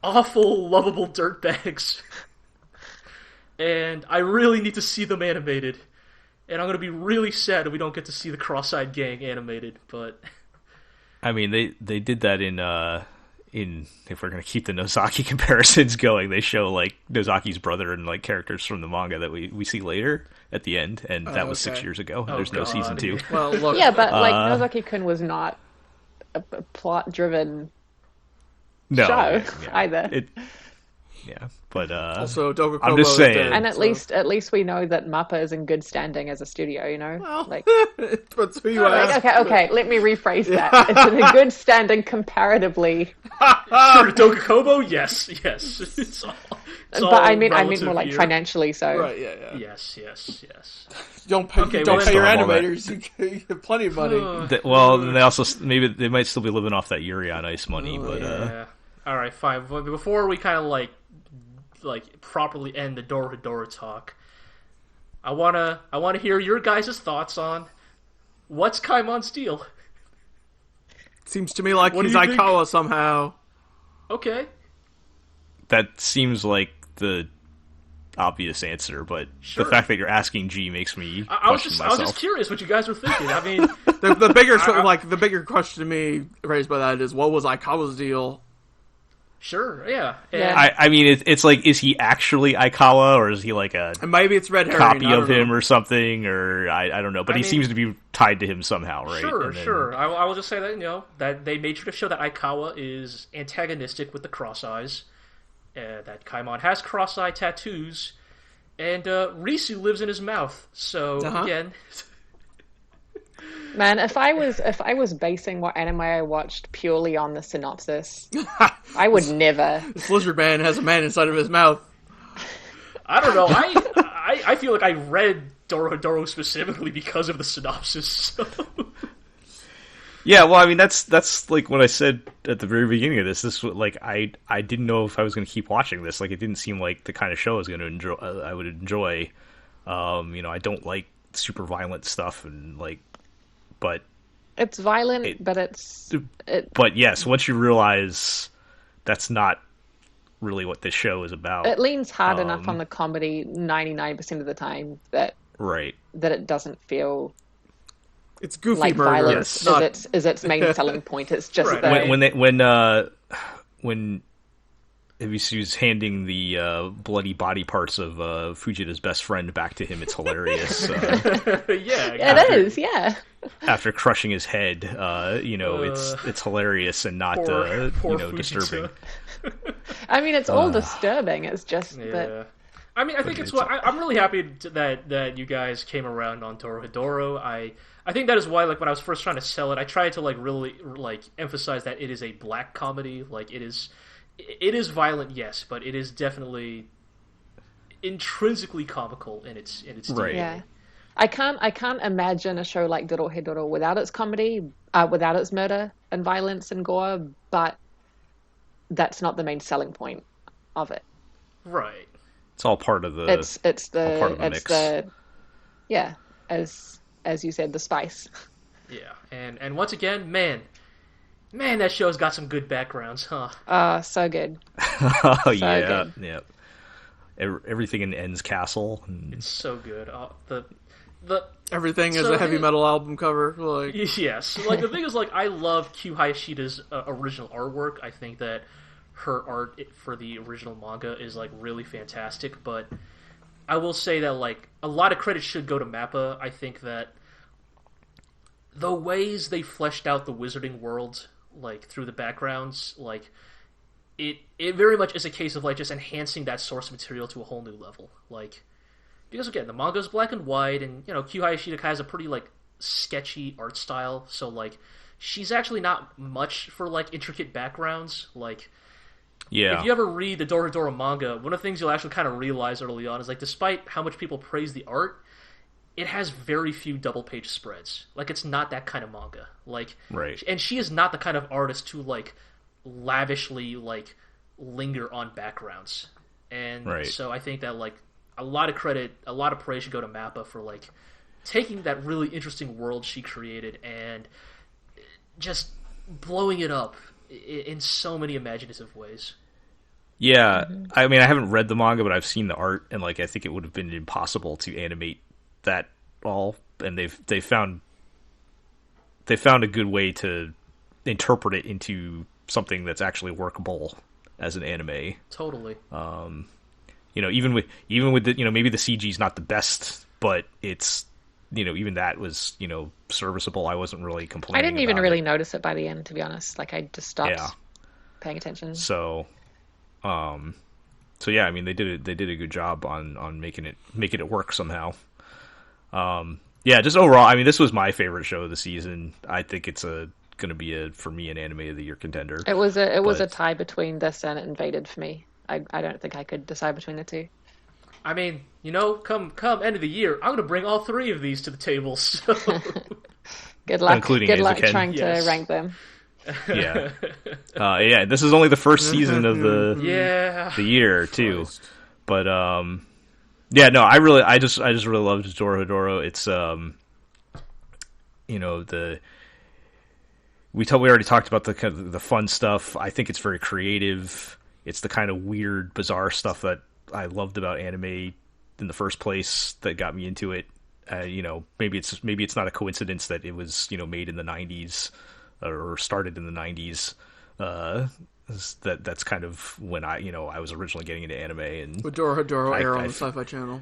awful lovable dirtbags. And I really need to see them animated. And I'm going to be really sad if we don't get to see the Cross-Eyed Gang animated, but... I mean, they did that in if we're going to keep the Nozaki comparisons going, they show, like, Nozaki's brother and, like, characters from the manga that we see later at the end, and that was 6 years ago. There's no season 2. Well, look... Yeah, but, like, Nozaki-kun was not a plot-driven No, show yeah. either. But Also, Doga I'm Kobo just is saying. dead, And at so- least we know that Mappa is in good standing as a studio, you know? Well, Like, but who you ask. okay, let me rephrase that. It's in a good standing comparatively. Sure, Doga Kobo, yes. It's all But I mean relative more like here. financially, so. Right, yeah. Yes. Don't pay, Okay, don't well, pay your then- animators. You have plenty of money. Then they also maybe they might still be living off that Yuri on Ice money, but Yeah. All right, fine. But before we kind of like properly end the Dorohedoro talk, I wanna hear your guys' thoughts on what's Kaimon's deal. Seems to me like What do he's you think? Aikawa somehow. Okay, that seems like the obvious answer. But Sure. the fact that you're asking G makes me I was question just myself. curious what you guys were thinking. I mean, The bigger question to me raised by that is, what was Aikawa's deal? sure, yeah. And Yeah. I mean, it's like, is he actually Aikawa, or is he like a And maybe it's red herring. copy I don't of him know. or something, or I don't know. But I he mean- seems to be tied to him somehow, right? Sure, And then- sure. I will just say that that they made sure to show that Aikawa is antagonistic with the cross eyes, that Kaimon has cross eye tattoos, and Risu lives in his mouth. So Uh-huh. again, Man, if I was basing what anime I watched purely on the synopsis, I would never. This lizard man has a man inside of his mouth. I don't know. I feel like I read Dorohedoro specifically because of the synopsis. So. Yeah, well, I mean, that's like what I said at the very beginning of this. This was like I didn't know if I was going to keep watching this. Like, it didn't seem like the kind of show I was going to enjoy. I would enjoy. I don't like super violent stuff, and like, but It's violent, but but yes, once you realize that's not really what this show is about, it leans hard enough on the comedy 99% of the time that right? it doesn't feel It's goofy like murder. violence It's not- is its main selling point. It's just Right. the, When Ibisu's handing the bloody body parts of Fujita's best friend back to him, it's hilarious. Yeah, it is, yeah. After crushing his head, it's hilarious and not poor Fujita. disturbing. I mean, it's all disturbing. It's just Yeah. that I mean, I think it's what I'm really happy that you guys came around on Dorohedoro. I think that is why, like, when I was first trying to sell it, I tried to really emphasize that it is a black comedy. Like, it is violent, yes, but it is definitely intrinsically comical in its Right. DNA. yeah. I can't imagine a show like Dorohedoro without its comedy, without its murder and violence and gore, but that's not the main selling point of it. Right. It's all part of the. It's part of the mix. yeah, as you said, the spice. Yeah. And once again, man, that show's got some good backgrounds, huh? So good. Oh yeah, good. yeah. Everything in En's castle. And... So good. The Everything is So a heavy it- metal album cover. Like, Yes, like the thing is, like, I love Kyu Hayashida's original artwork. I think that her art for the original manga is like really fantastic. But I will say that like a lot of credit should go to Mappa. I think that the ways they fleshed out the wizarding world, like through the backgrounds, like it very much is a case of like just enhancing that source material to a whole new level. Like, because again, the manga's black and white, and Kyu Hayashida has a pretty like sketchy art style, so like she's actually not much for like intricate backgrounds. Like, Yeah. if you ever read the Dorohedoro manga, one of the things you'll actually kind of realize early on is like, despite how much people praise the art, it has very few double page spreads. Like, it's not that kind of manga. Like, Right. and she is not the kind of artist to like lavishly like linger on backgrounds. And Right. so I think that like a lot of credit, a lot of praise should go to Mappa for like taking that really interesting world she created and just blowing it up in so many imaginative ways. Yeah, I mean, I haven't read the manga, but I've seen the art, and like I think it would have been impossible to animate that all. And they found a good way to interpret it into something that's actually workable as an anime. Totally. Even with the maybe the CG is not the best, but it's even that was serviceable. I wasn't really complaining. I didn't even about really it. notice it by the end, to be honest. Like, I just stopped Yeah. paying attention. So, so yeah, I mean, they did a good job on making it work somehow. Yeah, just overall, I mean, this was my favorite show of the season. I think it's going to be for me an anime of the year contender. It was a tie between this and Invaded for me. I don't think I could decide between the two. I mean, come end of the year, I'm going to bring all three of these to the table. So Good luck. Including Good luck Eizouken. trying Yes. to rank them. Yeah, yeah. This is only the first season of the year too, but yeah. No, I just really loved Dorohedoro. It's we already talked about the fun stuff. I think it's very creative. It's the kind of weird, bizarre stuff that I loved about anime in the first place that got me into it. Maybe it's not a coincidence that it was made in the 90s or started in the 90s. That's kind of when I was originally getting into anime, and With Dorohedoro air on the Sci-Fi Channel.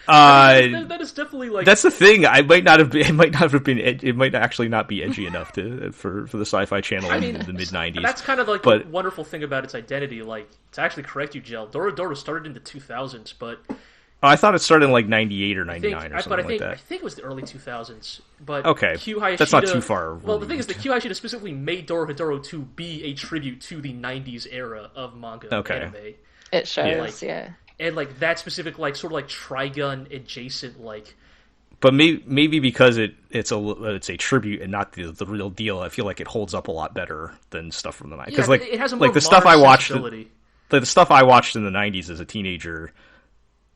that is definitely like that's the thing. It might actually not be edgy enough for the Sci-Fi Channel in the mid 90s. That's kind of like the wonderful thing about its identity. Like, to actually correct you, Jel, Dorohedoro started in the 2000s, but I thought it started in like 98 or 99 or something like that. I think it was the early 2000s. But okay, Q Hayashida, that's not too far. Well, the thing is that Q Hayashida specifically made Dorohedoro to be a tribute to the 90s era of manga anime. It shows, Like, yeah. And like that specific, like sort of like Trigun adjacent, like. But maybe because it's a tribute and not the real deal, I feel like it holds up a lot better than stuff from the 90s. Because it has a more the stuff I watched, sensibility. the stuff I watched in the 90s as a teenager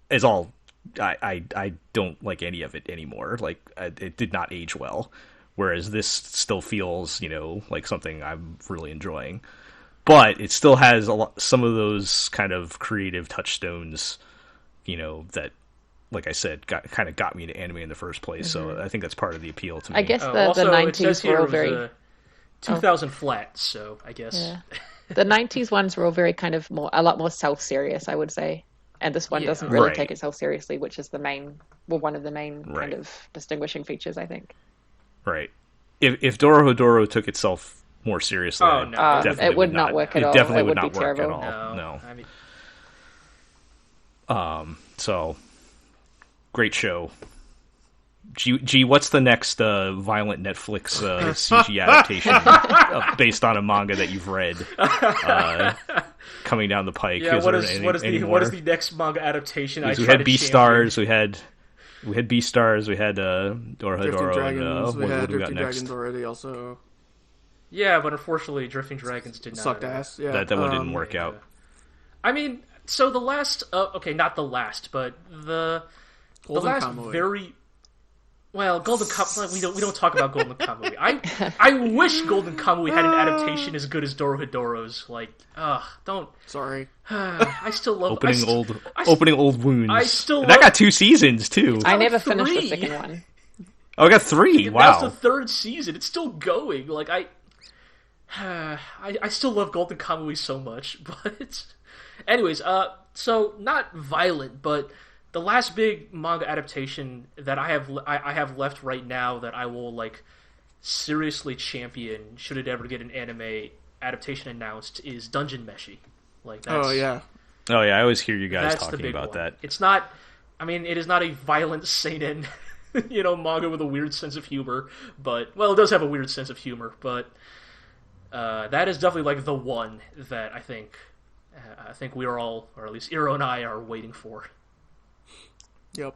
is all I don't like any of it anymore. Like, it did not age well, whereas this still feels like something I'm really enjoying. But it still has some of those kind of creative touchstones, that, like I said, got me into anime in the first place. Mm-hmm. So I think that's part of the appeal to me. I guess Also, the it says 90s here were all it was, very... 2000 flat, so I guess. Yeah. The 90s ones were all very kind of a lot more self-serious, I would say. And this one doesn't really take itself seriously, which is one of the main kind of distinguishing features, I think. Right. If Dorohedoro took itself more seriously, it would not work at all. It definitely would be not work terrible. at all. No. I mean... So, great show. G, what's the next violent Netflix CG adaptation based on a manga that you've read coming down the pike? Yeah, what is the next manga adaptation? We had Beastars, we had Beastars, we had Dorohedoro, Dragons, and we had what do we got Drifting next? Dragons already also. Yeah, but unfortunately, Drifting Dragons did not. Sucked ass, yeah. That one didn't work out. I mean, so the last... okay, not the last, but the last Kamui. very... Well, Golden Kamui... We don't talk about Golden Kamui. I wish Golden Kamui had an adaptation as good as Dorohedoro's. Like, don't... Sorry. I still love... Opening old wounds. I still that got 2 seasons, too. I never 3. finished the second one. Oh, I got 3. Wow. That's the 3rd season. It's still going. Like, I still love Golden Kamui so much, but... Anyways, so, not violent, but the last big manga adaptation that I have left right now that I will, like, seriously champion, should it ever get an anime adaptation announced, is Dungeon Meshi. Like, that's... Oh, yeah. I always hear you guys That's the talking big about one. that. It's not... I mean, it is not a violent seinen, manga with a weird sense of humor, but... Well, it does have a weird sense of humor, but... that is definitely, like, the one that I think we are all, or at least Iro and I, are waiting for. Yep.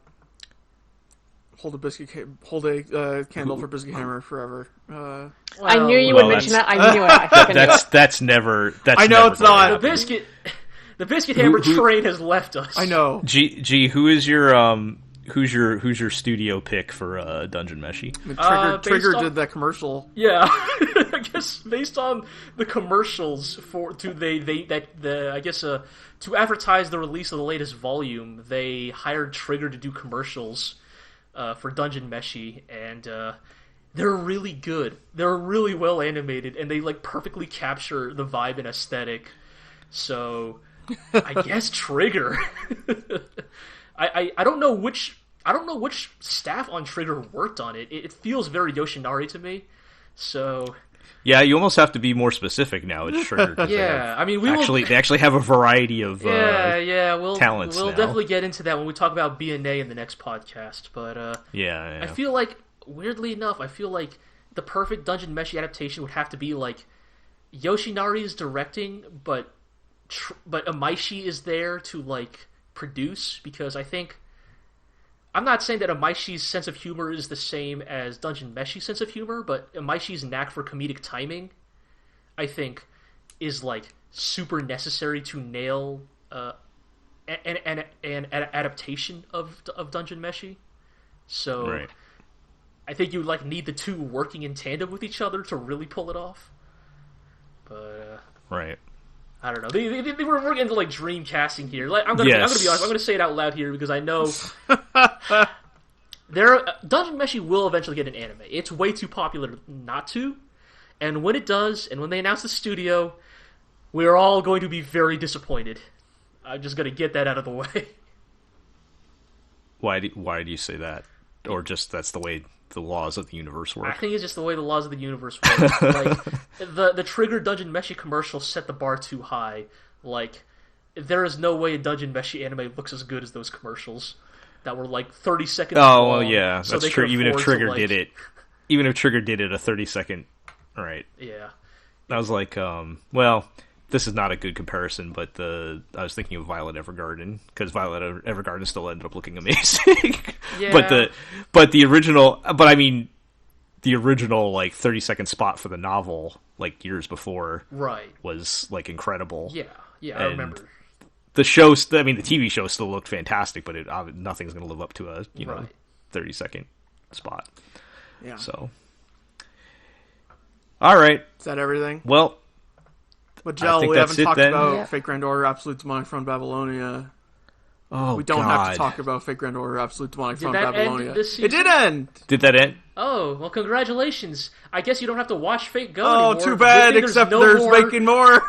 Hold a candle for Biscuit Hammer forever. I knew you would mention that. I knew it. I fucking knew it. That's never. That's I know never it's not. The Biscuit Hammer train has left us. I know. G, who is your who's your studio pick for Dungeon Meshi? Trigger did that commercial. Yeah, I guess based on the commercials to advertise the release of the latest volume, they hired Trigger to do commercials for Dungeon Meshi, and they're really good. They're really well animated, and they like perfectly capture the vibe and aesthetic. So I guess Trigger. I don't know which I don't know which staff on Trigger worked on it. It feels very Yoshinari to me. So Yeah, you almost have to be more specific now. It's Trigger. yeah, I mean, they actually have a variety of we'll talents now. definitely get into that when we talk about BNA in the next podcast. But yeah. I feel like, weirdly enough, the perfect Dungeon Meshi adaptation would have to be like Yoshinari's directing, but Amaishi is there to like produce, because I think, I'm not saying that Amaishi's sense of humor is the same as Dungeon Meshi's sense of humor, but Amaishi's knack for comedic timing, I think, is like super necessary to nail an adaptation of Dungeon Meshi. So Right. I think you would like need the two working in tandem with each other to really pull it off. But Right. I don't know. We're getting into like dream casting here. Like, I'm gonna be honest. I'm gonna say it out loud here because I know Dungeon Meshi will eventually get an anime. It's way too popular not to, and when it does, and when they announce the studio, we're all going to be very disappointed. I'm just gonna get that out of the way. Why do you say that? Or just that's the way the laws of the universe work? I think it's just the way the laws of the universe work. Like the Trigger Dungeon Meshi commercial set the bar too high. Like, there is no way a Dungeon Meshi anime looks as good as those commercials that were like 30 seconds long. Oh, well, yeah, so that's true. Even if Trigger did it, a 30-second, right? Yeah. I was like, well, this is not a good comparison, but I was thinking of Violet Evergarden, because Violet Evergarden still ended up looking amazing. Yeah. But the original like 30-second spot for the novel, like years before, Right. was like incredible. Yeah, I remember. The show, the TV show still looked fantastic, but nothing's going to live up to a Right. 30-second spot. Yeah. So, all right. Is that everything? Well, But I Jell, think we that's haven't it talked then. about Yeah. Fate Grand Order, Absolute Demonic from Babylonia. oh, We don't have to God. talk about Fate Grand Order, Absolute Demonic from that end Babylonia. this It did season? end! Did that end? Oh, well, congratulations. I guess you don't have to watch Fate Go Oh, anymore. too bad, Good thing except no there's more... making more.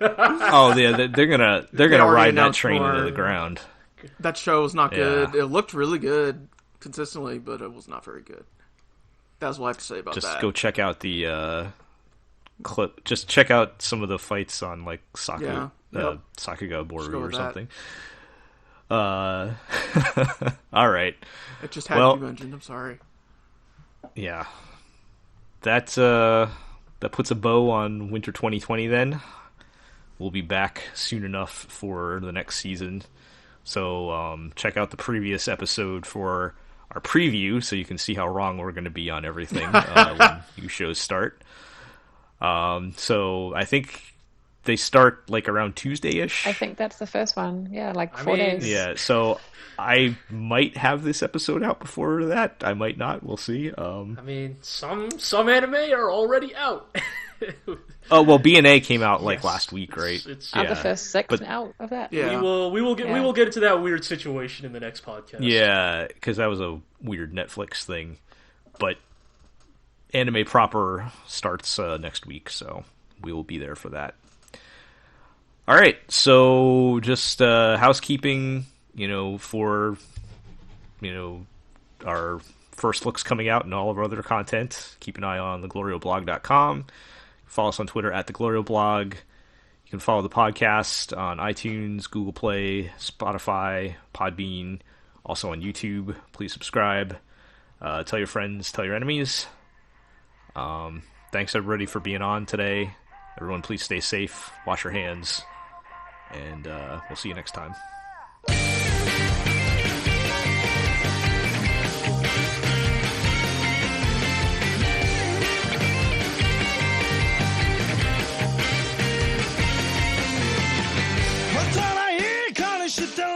Oh, yeah, they're gonna already ride that announced train more. into the ground. That show was not good. Yeah. It looked really good consistently, but it was not very good. That's what I have to say about Just that. go check out the clip. Just check out some of the fights on like Yeah. Yep. Sakuga go Boru or with that. something. All right. It just had Well- to be mentioned. I'm sorry. Yeah. That puts a bow on Winter 2020 then. We'll be back soon enough for the next season. So check out the previous episode for our preview so you can see how wrong we're going to be on everything when new shows start. So I think they start like around Tuesday-ish. I think that's the first one. Yeah, like 4 mean, days. Yeah, so I might have this episode out before that. I might not. We'll see. I mean, some anime are already out. Oh, well, B&A came out like Yes. last week, right? It's- Are the first 6 but- out of that? Yeah. We will get into that weird situation in the next podcast. Yeah, because that was a weird Netflix thing. But anime proper starts next week, so we will be there for that. All right, so just housekeeping, for our first looks coming out and all of our other content. Keep an eye on theglorioblog.com. Follow us on Twitter at theglorioblog. You can follow the podcast on iTunes, Google Play, Spotify, Podbean, also on YouTube. Please subscribe. Tell your friends, tell your enemies. Thanks everybody for being on today. Everyone, please stay safe, wash your hands, and we'll see you next time. What I hear, calling shit down.